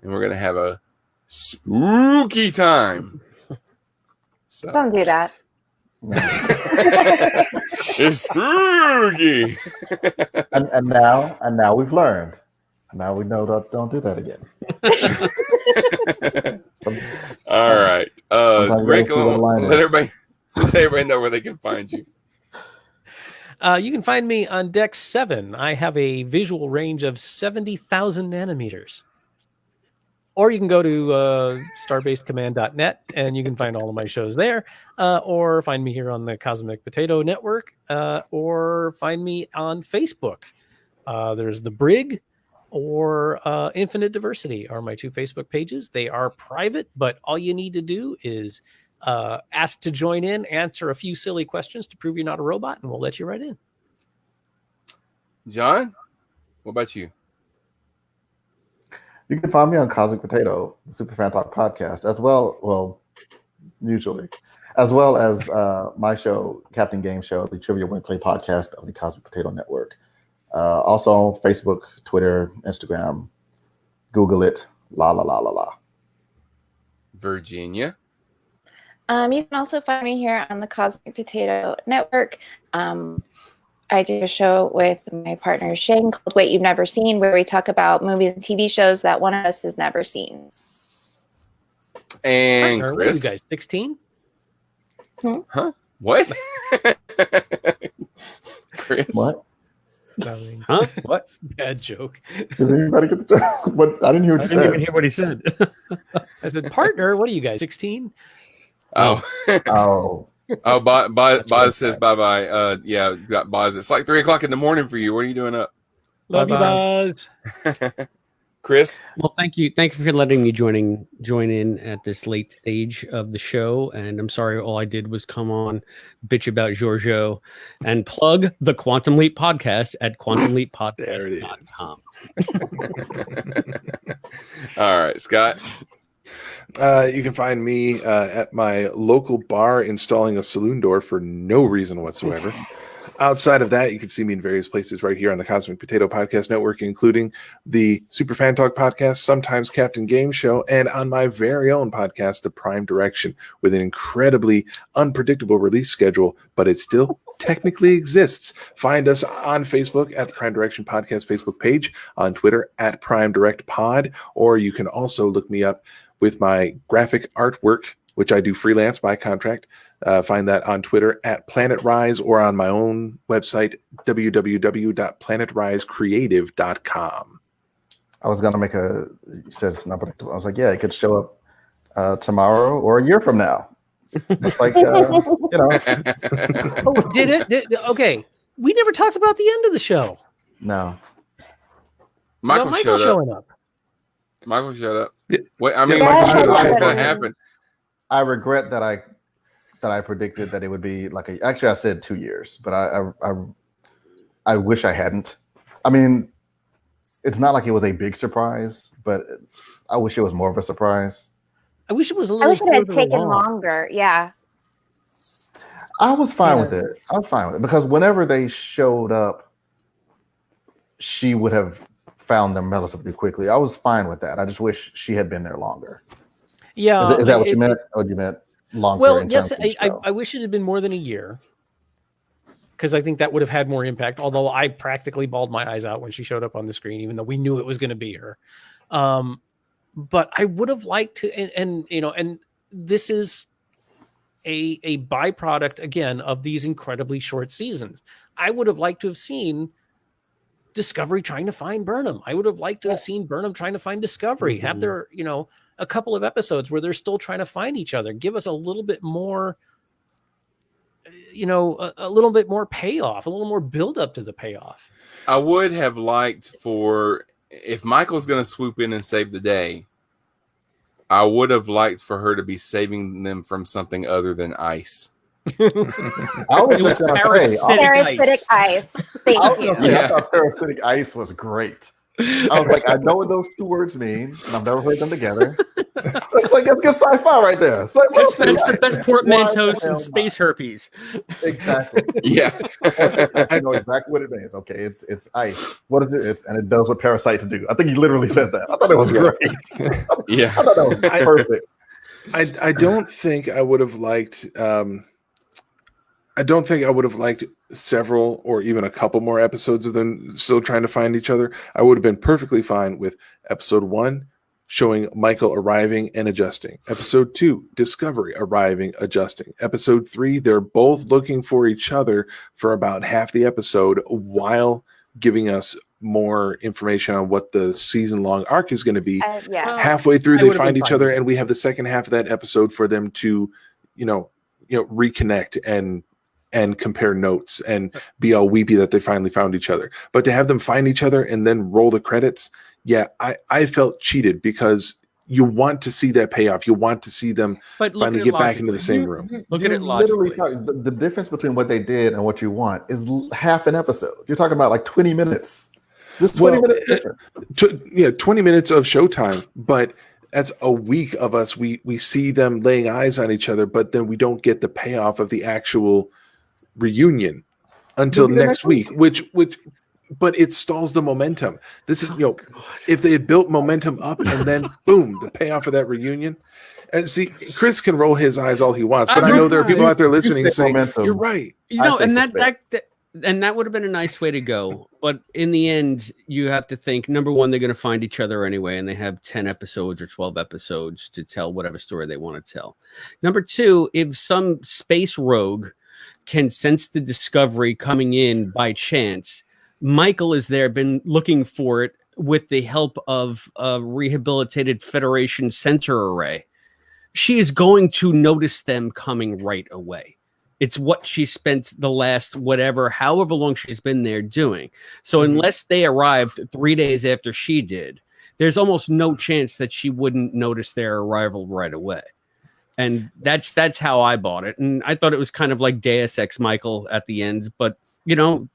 And we're going to have a spooky time. So. Don't do that. It's spooky. and now we've learned. Now we know don't do that again. All right. Rick, let everybody know where they can find you. You can find me on Deck 7. I have a visual range of 70,000 nanometers. Or you can go to starbasedcommand.net and you can find all of my shows there. Or find me here on the Cosmic Potato Network. Or find me on Facebook. There's The Brig or Infinite Diversity are my 2 Facebook pages. They are private, but all you need to do is ask to join in, answer a few silly questions to prove you're not a robot, and we'll let you right in. John, what about you? You can find me on Cosmic Potato, the Super Fan Talk podcast, as well as my show, Captain Game Show, the Trivia Wordplay podcast of the Cosmic Potato Network. Also Facebook, Twitter, Instagram, Google it, la. Virginia. You can also find me here on the Cosmic Potato Network. I do a show with my partner Shane called Wait You've Never Seen, where we talk about movies and TV shows that one of us has never seen. And Chris, what are you guys 16? Huh? What? Chris? What? Huh? What? Bad joke. Did anybody get the joke? What? I didn't hear what I you didn't even said. hear what he said. I said, partner, what are you guys, 16? Oh. Oh, Boz says bye-bye. Yeah, got Boz. It's like 3 o'clock in the morning for you. What are you doing up? Love you, Buzz. Chris? Well, thank you for letting me join in at this late stage of the show. And I'm sorry, all I did was come on, bitch about Giorgio, and plug the Quantum Leap podcast at quantumleappodcast.com. All right, Scott. You can find me at my local bar installing a saloon door for no reason whatsoever. Outside of that, you can see me in various places right here on the Cosmic Potato Podcast Network, including the Super Fan Talk podcast, sometimes Captain Game Show, and on my very own podcast, The Prime Direction, with an incredibly unpredictable release schedule, but it still technically exists. Find us on Facebook at the Prime Direction Podcast Facebook page, on Twitter at Prime Direct Pod, or you can also look me up with my graphic artwork, which I do freelance by contract. Find that on Twitter at Planet Rise or on my own website, www.planetrisecreative.com. I was gonna make you said it's not predictable. I was like, yeah, it could show up tomorrow or a year from now. It's like Did it? Okay, we never talked about the end of the show. No. Michael showed showing up. Michael showed up. Wait, I mean, Yeah, Michael showed up. I- What happened? I regret that I predicted that it would be like actually I said 2 years, but I wish I hadn't. I mean, it's not like it was a big surprise, but I wish it was more of a surprise. I wish it was a I little. wish it had further taken along. longer. Yeah. I was fine with it. I was fine with it because whenever they showed up, she would have found them relatively quickly. I was fine with that. I just wish she had been there longer. Yeah. Is that what you meant? Or you meant longer? Well, in yes, terms of the show? I wish it had been more than a year, because I think that would have had more impact. Although I practically bawled my eyes out when she showed up on the screen, even though we knew it was going to be her. But I would have liked to, and this is a byproduct again of these incredibly short seasons. I would have liked to have seen Discovery trying to find Burnham. I would have liked to have seen Burnham trying to find Discovery. Mm-hmm. Have there, a couple of episodes where they're still trying to find each other. Give us a little bit more, a little bit more payoff, a little more build up to the payoff. I would have liked if Michael's going to swoop in and save the day, I would have liked for her to be saving them from something other than ice. I was just going to say, Parasitic ice. Thank you. I thought parasitic ice was great. I was like, I know what those two words mean, and I've never heard them together. It's like that's good sci-fi right there. It's like, That's the best portmanteaus and space herpes. Exactly. Yeah. I know exactly what it means. Okay, it's ice. What is it? And it does what parasites do. I think he literally said that. I thought it was great. Yeah. I thought that was perfect. I don't think I would have liked. I don't think I would have liked several or even a couple more episodes of them still trying to find each other. I would have been perfectly fine with episode 1 showing Michael arriving and adjusting. Episode 2, Discovery arriving, adjusting. Episode 3, they're both looking for each other for about half the episode while giving us more information on what the season-long arc is going to be. Yeah. Halfway through, they find each other, and we have the second half of that episode for them to, reconnect and compare notes and be all weepy that they finally found each other. But to have them find each other and then roll the credits, I felt cheated because you want to see that payoff. You want to see them finally get back into the same room. Look at it logically. The difference between what they did and what you want is half an episode. You're talking about like 20 minutes. Just 20 minutes different. 20 minutes of showtime, but that's a week of us. We see them laying eyes on each other, but then we don't get the payoff of the actual reunion until next week, but it stalls the momentum. This is, if they had built momentum up and then boom, the payoff of that reunion. And see, Chris can roll his eyes all he wants, but I know there are people out there listening saying, momentum. You're right. And that would have been a nice way to go. But in the end, you have to think, number one, they're going to find each other anyway, and they have 10 episodes or 12 episodes to tell whatever story they want to tell. Number two, if some space rogue can sense the Discovery coming in by chance, Michael is there, been looking for it with the help of a rehabilitated Federation sensor array. She is going to notice them coming right away. It's what she spent the last however long she's been there doing. So unless they arrived 3 days after she did, there's almost no chance that she wouldn't notice their arrival right away. And that's how I bought it. And I thought it was kind of like Deus Ex Michael at the end, but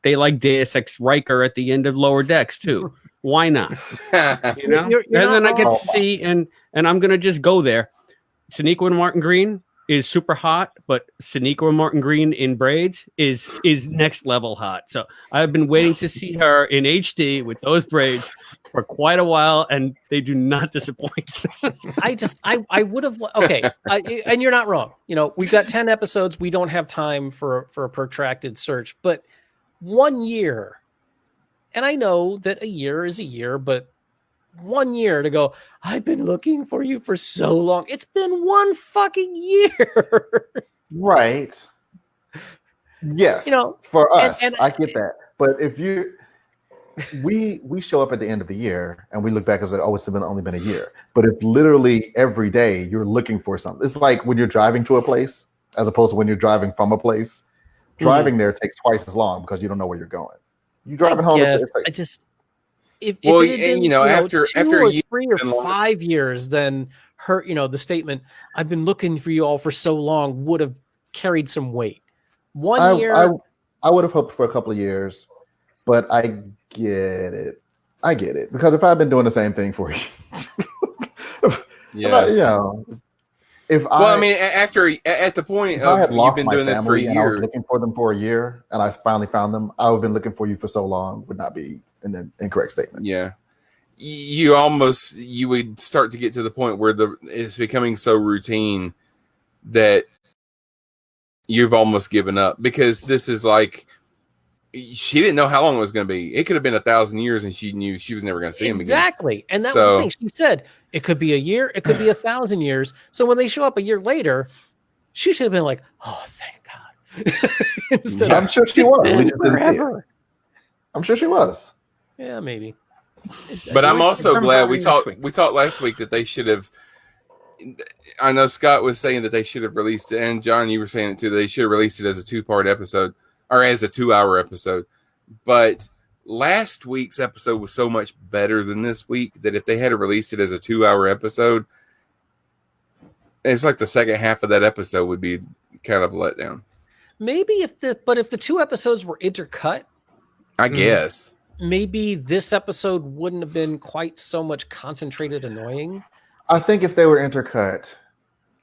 they like Deus Ex Riker at the end of Lower Decks too. Why not? You're And then not I get wrong. to see, and I'm gonna just go there. Sonequa and Martin Green is super hot, but Sonequa and Martin Green in braids is next level hot. So I've been waiting to see her in HD with those braids for quite a while, and they do not disappoint. I would have okay, and you're not wrong. We've got 10 episodes. We don't have time for a protracted search, but 1 year, and I know that a year is a year, but 1 year to go, I've been looking for you for so long. It's been 1 fucking year. Right. Yes. For us, and I get that. But if we show up at the end of the year and we look back and say, oh, it's only been a year. But if literally every day you're looking for something, it's like when you're driving to a place as opposed to when you're driving from a place. Driving there takes twice as long because you don't know where you're going. You driving home. Yes, It's like, I just if Well, it had been, and, after 2 a or year 3 or and longer- 5 years, then her, the statement "I've been looking for you all for so long" would have carried some weight. 1 year, I would have hoped for a couple of years, but I get it. Because if I've been doing the same thing for you, after at the point if I had of lost you've been my doing this for a family and I was year, looking for them for a year, and I finally found them, I would have been looking for you for so long would not be an incorrect statement. yeah, you would start to get to the point where it's becoming so routine that you've almost given up, because this is like, she didn't know how long it was going to be. It could have been 1,000 years and she knew she was never going to see him again. exactly. And that was the thing. She said it could be a year, it could be 1,000 years. So when they show up a year later, she should have been like, "Oh, thank God." Instead I'm sure she was. We just didn't see it. forever. I'm sure she was. Yeah, maybe. But I'm also glad we talked last week that they should have. I know Scott was saying that they should have released it, and John, you were saying it too. They should have released it as a 2-part episode or as a 2-hour episode. But last week's episode was so much better than this week that if they had released it as a 2-hour episode, it's like the second half of that episode would be kind of a letdown. Maybe if the 2 episodes were intercut, I guess maybe this episode wouldn't have been quite so much concentrated annoying. I think if they were intercut,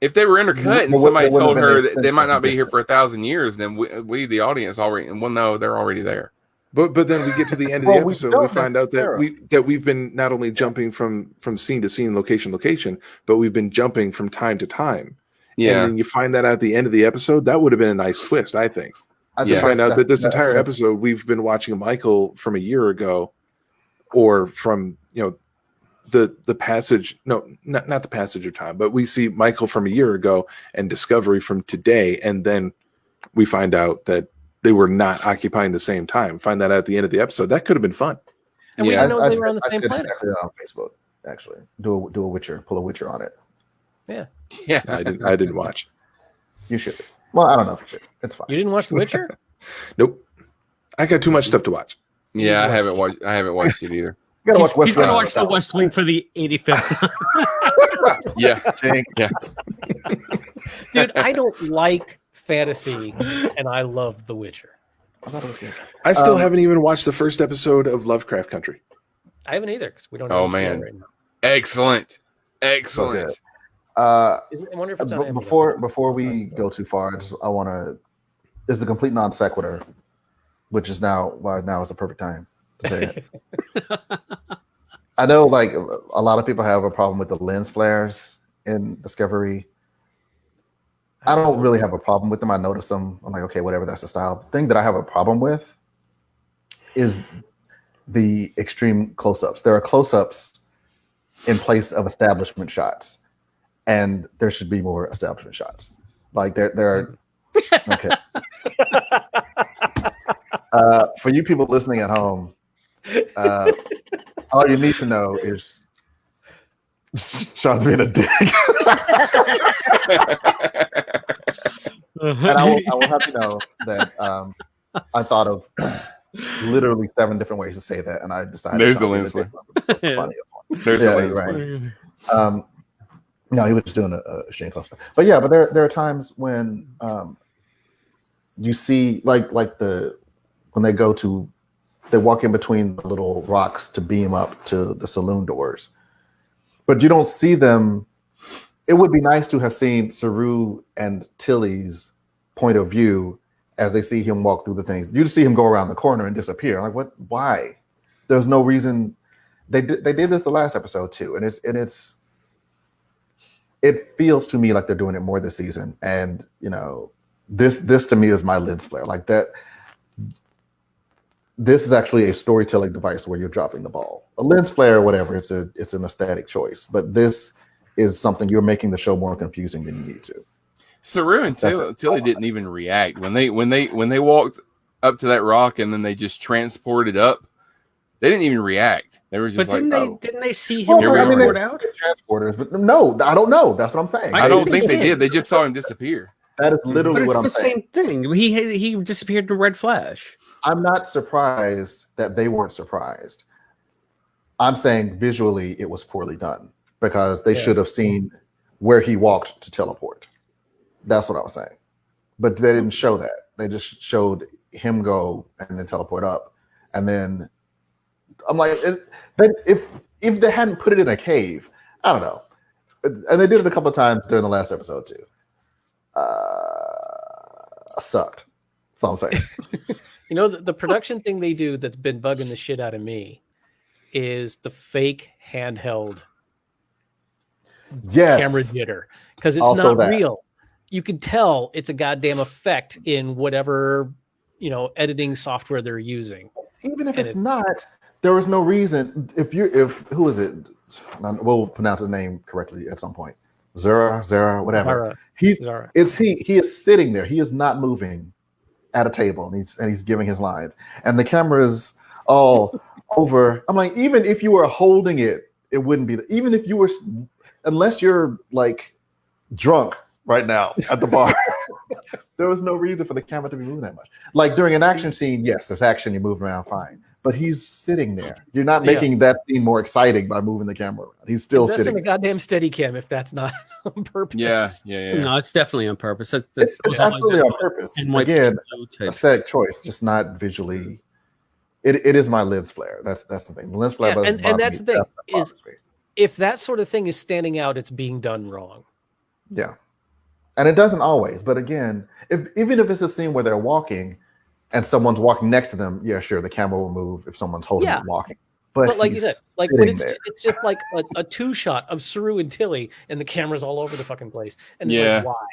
and somebody told her that they might not be here for 1,000 years, then we the audience already, and no, they're already there. But then we get to the end of the episode, we find out that we've been not only jumping from scene to scene, location to location, but we've been jumping from time to time. Yeah, and then you find that at the end of the episode, that would have been a nice twist, I think. To find out that this entire episode we've been watching Michael from a year ago, or from the passage. No, not the passage of time, but we see Michael from a year ago and Discovery from today, and then we find out that they were not occupying the same time. Find that at the end of the episode. That could have been fun. And we didn't know they were on the same planet. On Facebook, actually, do a Witcher, pull a Witcher on it. Yeah. I didn't watch. You should. Well, I don't know if you should. It's fine. You didn't watch The Witcher? Nope. I got too much stuff to watch. Yeah, I haven't watched it either. You gotta watch West He's going to Wing. watch The West Wing for the 85th time. Yeah. Dude, I don't like fantasy, and I love The Witcher. I still haven't even watched the first episode of Lovecraft Country. I haven't either, because we don't know. Oh man, right now. Excellent. Okay. I wonder if it's on before we go too far, I want to. It's a complete non sequitur, which is now is the perfect time to say it. I know, like, a lot of people have a problem with the lens flares in Discovery. I don't really have a problem with them. I notice them. I'm like, okay, whatever, that's the style. The thing that I have a problem with is the extreme close-ups. There are close-ups in place of establishment shots, and there should be more establishment shots. Like there are. Okay. For you people listening at home, all you need to know is Sean's being a dick. And I will have you know that I thought of literally 7 different ways to say that, and I decided there's the lens flare. the funniest one. There's Yeah, the you're lens right. flare. No, he was just doing a Shane Close stuff. But yeah, but there are times when you see like when they walk in between the little rocks to beam up to the saloon doors, but you don't see them. It would be nice to have seen Saru and Tilly's point of view as they see him walk through the things. You just see him go around the corner and disappear. Like, what? Why? There's no reason. They did this the last episode too, and it feels to me like they're doing it more this season. And this to me is my lens flare. Like that. This is actually a storytelling device where you're dropping the ball. A lens flare, whatever. It's an aesthetic choice, but this is something you're making the show more confusing than you need to. Saru and Tilly didn't even react when they walked up to that rock and then they just transported up. They didn't even react. They were just didn't they see him transport out? Transporters, but no, I don't know. That's what I'm saying. I don't think they did. They just saw him disappear. That is literally what I'm saying. It's the same thing. He disappeared in red flash. I'm not surprised that they weren't surprised. I'm saying visually it was poorly done because they should have seen where he walked to teleport. That's what I was saying. But they didn't show that. They just showed him go and then teleport up. And then I'm like, if they hadn't put it in a cave, I don't know. And they did it a couple of times during the last episode too. Sucked. That's all I'm saying. The production thing they do that's been bugging the shit out of me is the fake handheld camera jitter, because it's also not real. You can tell it's a goddamn effect in whatever editing software they're using. Even if it's not, there was no reason. If who is it? We'll pronounce the name correctly at some point. Zara, whatever. Zara. He is sitting there. He is not moving at a table, and he's giving his lines, and the camera is all over. I'm like, even if you were holding it, it wouldn't be. Even if you were, unless you're like drunk right now at the bar, there was no reason for the camera to be moving that much. Like during an action scene, yes, there's action, you move around fine. But he's sitting there. You're not making that scene more exciting by moving the camera around. He's still sitting. That's a goddamn steady cam if that's not on purpose. Yeah. No, it's definitely on purpose. It's absolutely on purpose. And again, aesthetic choice, just not visually. It is my lens flare. That's the thing. The lens flare. And that's the thing is, if that sort of thing is standing out, it's being done wrong. Yeah, and it doesn't always. But again, even if it's a scene where they're walking, and someone's walking next to them, yeah, sure, the camera will move if someo's holding it walking. But like you said, like when it's just like a two shot of Saru and Tilly, and the camera's all over the fucking place, and it's like, why?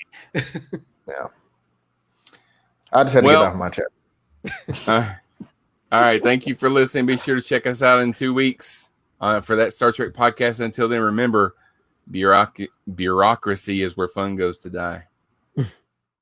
Yeah, I just had to get off my chest. All right, thank you for listening. Be sure to check us out in 2 weeks for that Star Trek podcast. Until then, remember, bureaucracy is where fun goes to die.